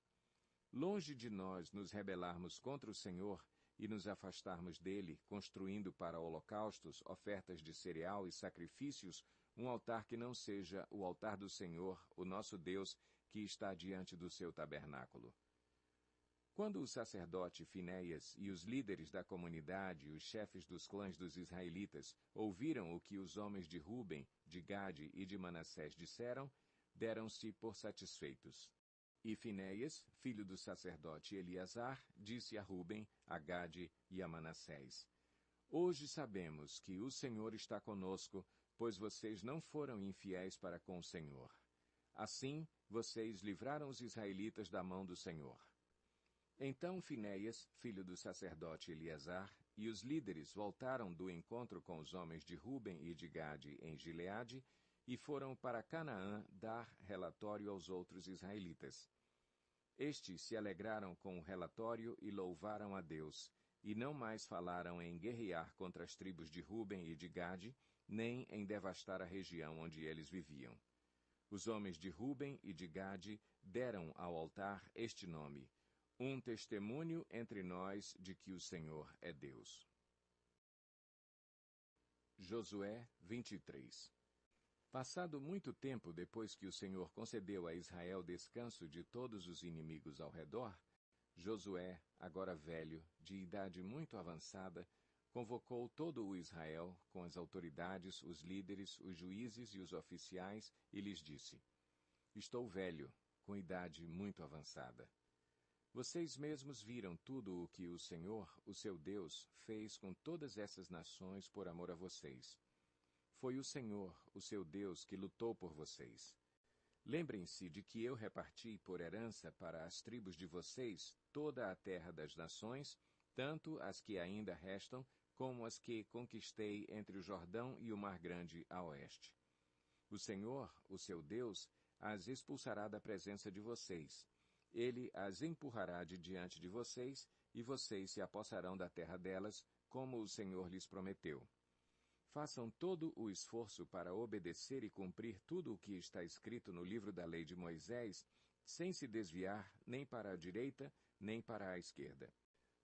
A: Longe de nós nos rebelarmos contra o Senhor e nos afastarmos dele, construindo para holocaustos, ofertas de cereal e sacrifícios, um altar que não seja o altar do Senhor, o nosso Deus, que está diante do seu tabernáculo. Quando o sacerdote Finéias e os líderes da comunidade e os chefes dos clãs dos israelitas ouviram o que os homens de Ruben, de Gade e de Manassés disseram, deram-se por satisfeitos. E Finéias, filho do sacerdote Eleazar, disse a Ruben, a Gade e a Manassés: hoje sabemos que o Senhor está conosco, pois vocês não foram infiéis para com o Senhor. Assim, vocês livraram os israelitas da mão do Senhor. Então Finéias, filho do sacerdote Eleazar, e os líderes voltaram do encontro com os homens de Ruben e de Gade em Gileade e foram para Canaã dar relatório aos outros israelitas. Estes se alegraram com o relatório e louvaram a Deus, e não mais falaram em guerrear contra as tribos de Ruben e de Gade, nem em devastar a região onde eles viviam. Os homens de Ruben e de Gade deram ao altar este nome: um testemunho entre nós de que o Senhor é Deus. Josué 23. Passado muito tempo depois que o Senhor concedeu a Israel descanso de todos os inimigos ao redor, Josué, agora velho, de idade muito avançada, convocou todo o Israel, com as autoridades, os líderes, os juízes e os oficiais, e lhes disse: estou velho, com idade muito avançada. Vocês mesmos viram tudo o que o Senhor, o seu Deus, fez com todas essas nações por amor a vocês. Foi o Senhor, o seu Deus, que lutou por vocês. Lembrem-se de que eu reparti por herança para as tribos de vocês toda a terra das nações, tanto as que ainda restam, como as que conquistei entre o Jordão e o Mar Grande a oeste. O Senhor, o seu Deus, as expulsará da presença de vocês. Ele as empurrará de diante de vocês, e vocês se apossarão da terra delas, como o Senhor lhes prometeu. Façam todo o esforço para obedecer e cumprir tudo o que está escrito no livro da lei de Moisés, sem se desviar nem para a direita, nem para a esquerda.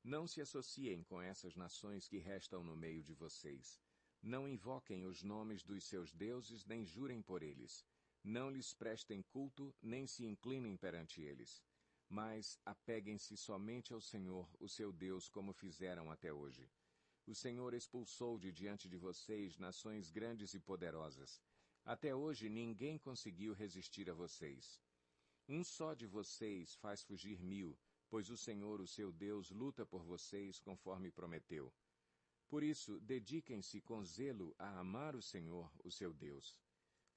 A: Não se associem com essas nações que restam no meio de vocês. Não invoquem os nomes dos seus deuses, nem jurem por eles. Não lhes prestem culto, nem se inclinem perante eles. Mas apeguem-se somente ao Senhor, o seu Deus, como fizeram até hoje. O Senhor expulsou de diante de vocês nações grandes e poderosas. Até hoje ninguém conseguiu resistir a vocês. Um só de vocês faz fugir 1000, pois o Senhor, o seu Deus, luta por vocês conforme prometeu. Por isso, dediquem-se com zelo a amar o Senhor, o seu Deus.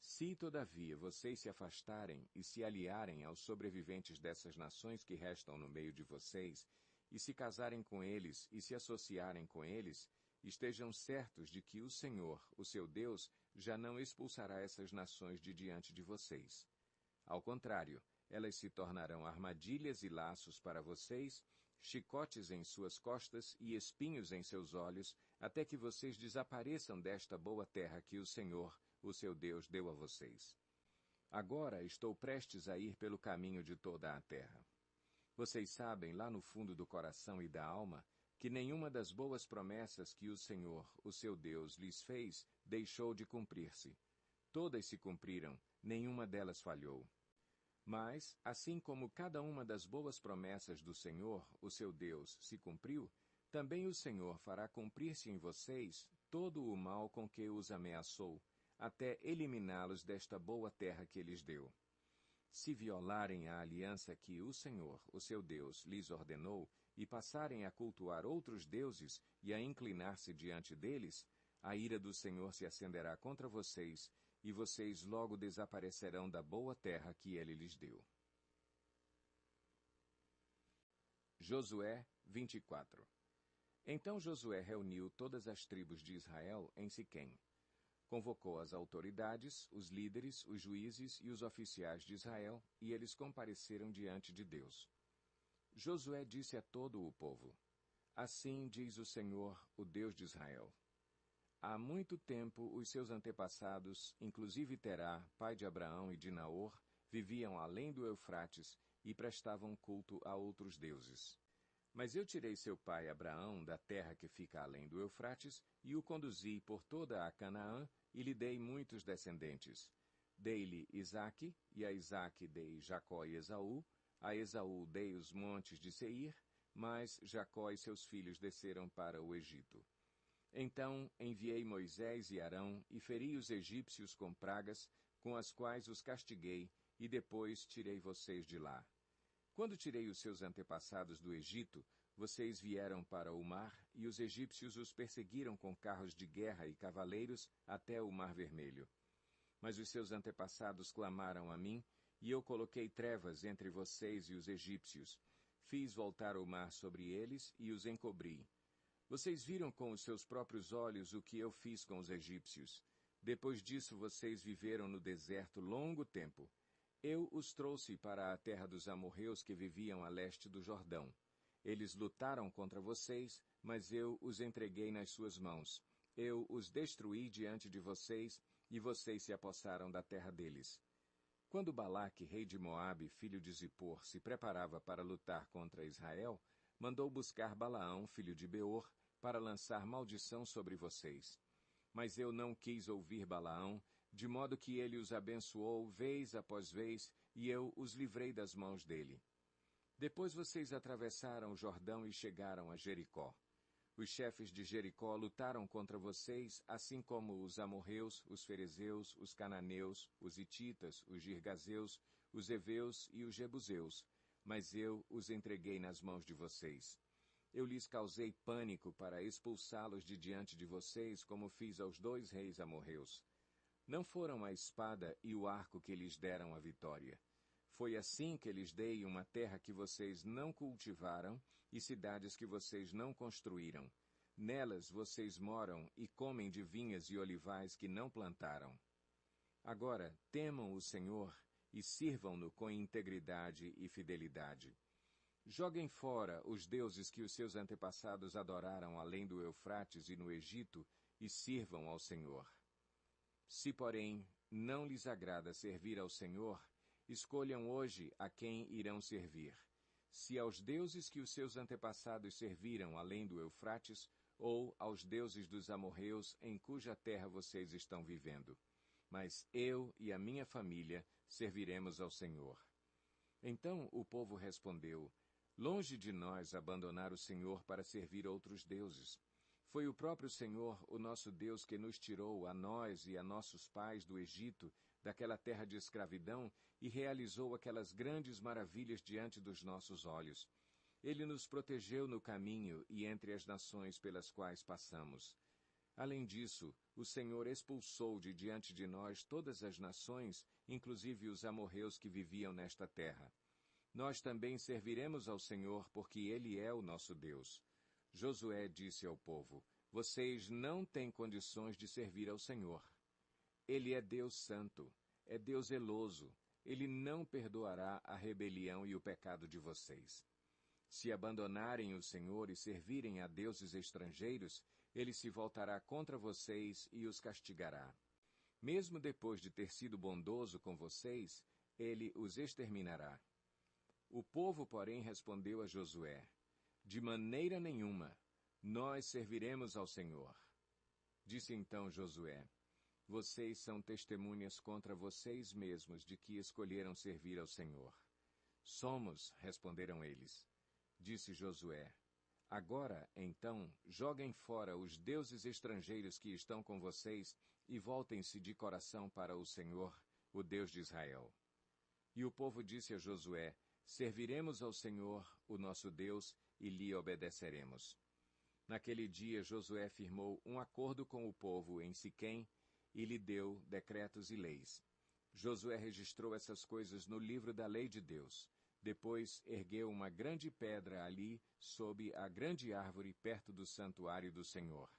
A: Se, todavia, vocês se afastarem e se aliarem aos sobreviventes dessas nações que restam no meio de vocês, e se casarem com eles e se associarem com eles, estejam certos de que o Senhor, o seu Deus, já não expulsará essas nações de diante de vocês. Ao contrário, elas se tornarão armadilhas e laços para vocês, chicotes em suas costas e espinhos em seus olhos, até que vocês desapareçam desta boa terra que o Senhor, o seu Deus, deu a vocês. Agora estou prestes a ir pelo caminho de toda a terra. Vocês sabem, lá no fundo do coração e da alma, que nenhuma das boas promessas que o Senhor, o seu Deus, lhes fez, deixou de cumprir-se. Todas se cumpriram, nenhuma delas falhou. Mas, assim como cada uma das boas promessas do Senhor, o seu Deus, se cumpriu, também o Senhor fará cumprir-se em vocês todo o mal com que os ameaçou, até eliminá-los desta boa terra que lhes deu. Se violarem a aliança que o Senhor, o seu Deus, lhes ordenou, e passarem a cultuar outros deuses e a inclinar-se diante deles, a ira do Senhor se acenderá contra vocês, e vocês logo desaparecerão da boa terra que ele lhes deu. Josué 24. Então Josué reuniu todas as tribos de Israel em Siquém. Convocou as autoridades, os líderes, os juízes e os oficiais de Israel, e eles compareceram diante de Deus. Josué disse a todo o povo: Assim diz o Senhor, o Deus de Israel. Há muito tempo os seus antepassados, inclusive Terá, pai de Abraão e de Naor, viviam além do Eufrates e prestavam culto a outros deuses. Mas eu tirei seu pai Abraão da terra que fica além do Eufrates e o conduzi por toda a Canaã e lhe dei muitos descendentes. Dei-lhe Isaque, e a Isaque dei Jacó e Esaú. A Esaú dei os montes de Seir, mas Jacó e seus filhos desceram para o Egito. Então enviei Moisés e Arão e feri os egípcios com pragas, com as quais os castiguei, e depois tirei vocês de lá. Quando tirei os seus antepassados do Egito, vocês vieram para o mar, e os egípcios os perseguiram com carros de guerra e cavaleiros até o Mar Vermelho. Mas os seus antepassados clamaram a mim, e eu coloquei trevas entre vocês e os egípcios. Fiz voltar o mar sobre eles e os encobri. Vocês viram com os seus próprios olhos o que eu fiz com os egípcios. Depois disso vocês viveram no deserto longo tempo. Eu os trouxe para a terra dos amorreus que viviam a leste do Jordão. Eles lutaram contra vocês, mas eu os entreguei nas suas mãos. Eu os destruí diante de vocês, e vocês se apossaram da terra deles. Quando Balaque, rei de Moabe, filho de Zippor, se preparava para lutar contra Israel, mandou buscar Balaão, filho de Beor, para lançar maldição sobre vocês. Mas eu não quis ouvir Balaão, de modo que ele os abençoou vez após vez, e eu os livrei das mãos dele. Depois vocês atravessaram o Jordão e chegaram a Jericó. Os chefes de Jericó lutaram contra vocês, assim como os amorreus, os ferezeus, os cananeus, os hititas, os girgazeus, os heveus e os jebuseus, mas eu os entreguei nas mãos de vocês. Eu lhes causei pânico para expulsá-los de diante de vocês, como fiz aos 2 reis amorreus. Não foram a espada e o arco que lhes deram a vitória. Foi assim que lhes dei uma terra que vocês não cultivaram e cidades que vocês não construíram. Nelas vocês moram e comem de vinhas e olivais que não plantaram. Agora temam o Senhor e sirvam-no com integridade e fidelidade. Joguem fora os deuses que os seus antepassados adoraram além do Eufrates e no Egito e sirvam ao Senhor. Se, porém, não lhes agrada servir ao Senhor, escolham hoje a quem irão servir, se aos deuses que os seus antepassados serviram além do Eufrates, ou aos deuses dos amorreus em cuja terra vocês estão vivendo. Mas eu e a minha família serviremos ao Senhor. Então o povo respondeu: Longe de nós abandonar o Senhor para servir outros deuses. Foi o próprio Senhor, o nosso Deus, que nos tirou, a nós e a nossos pais, do Egito, daquela terra de escravidão, e realizou aquelas grandes maravilhas diante dos nossos olhos. Ele nos protegeu no caminho e entre as nações pelas quais passamos. Além disso, o Senhor expulsou de diante de nós todas as nações, inclusive os amorreus que viviam nesta terra. Nós também serviremos ao Senhor, porque Ele é o nosso Deus. Josué disse ao povo: Vocês não têm condições de servir ao Senhor. Ele é Deus santo, é Deus zeloso. Ele não perdoará a rebelião e o pecado de vocês. Se abandonarem o Senhor e servirem a deuses estrangeiros, Ele se voltará contra vocês e os castigará. Mesmo depois de ter sido bondoso com vocês, Ele os exterminará. O povo, porém, respondeu a Josué: De maneira nenhuma, nós serviremos ao Senhor. Disse então Josué: Vocês são testemunhas contra vocês mesmos de que escolheram servir ao Senhor. Somos, responderam eles. Disse Josué: Agora, então, joguem fora os deuses estrangeiros que estão com vocês e voltem-se de coração para o Senhor, o Deus de Israel. E o povo disse a Josué: Serviremos ao Senhor, o nosso Deus, e lhe obedeceremos. Naquele dia Josué firmou um acordo com o povo em Siquém e lhe deu decretos e leis. Josué registrou essas coisas no livro da lei de Deus. Depois ergueu uma grande pedra ali, sob a grande árvore perto do santuário do Senhor.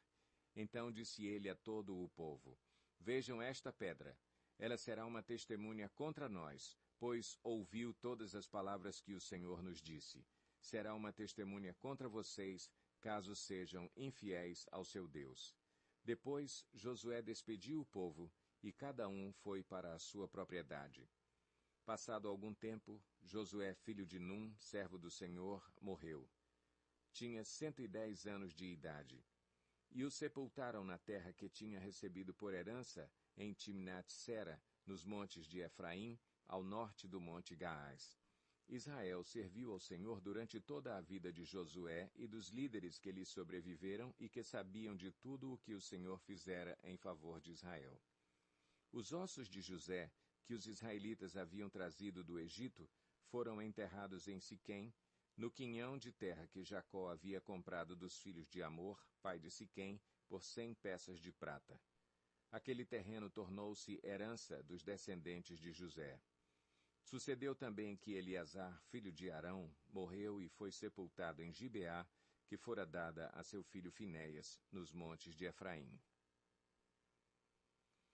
A: Então disse ele a todo o povo: Vejam esta pedra. Ela será uma testemunha contra nós, pois ouviu todas as palavras que o Senhor nos disse. Será uma testemunha contra vocês, caso sejam infiéis ao seu Deus. Depois Josué despediu o povo, e cada um foi para a sua propriedade. Passado algum tempo, Josué, filho de Num, servo do Senhor, morreu. Tinha 110 anos de idade. E o sepultaram na terra que tinha recebido por herança, em Timnat-Sera, nos montes de Efraim, ao norte do monte Gaás. Israel serviu ao Senhor durante toda a vida de Josué e dos líderes que lhe sobreviveram e que sabiam de tudo o que o Senhor fizera em favor de Israel. Os ossos de José, que os israelitas haviam trazido do Egito, foram enterrados em Siquém, no quinhão de terra que Jacó havia comprado dos filhos de Amor, pai de Siquém, por 100 peças de prata. Aquele terreno tornou-se herança dos descendentes de José. Sucedeu também que Eleazar, filho de Arão, morreu e foi sepultado em Gibeá, que fora dada a seu filho Finéias, nos montes de Efraim.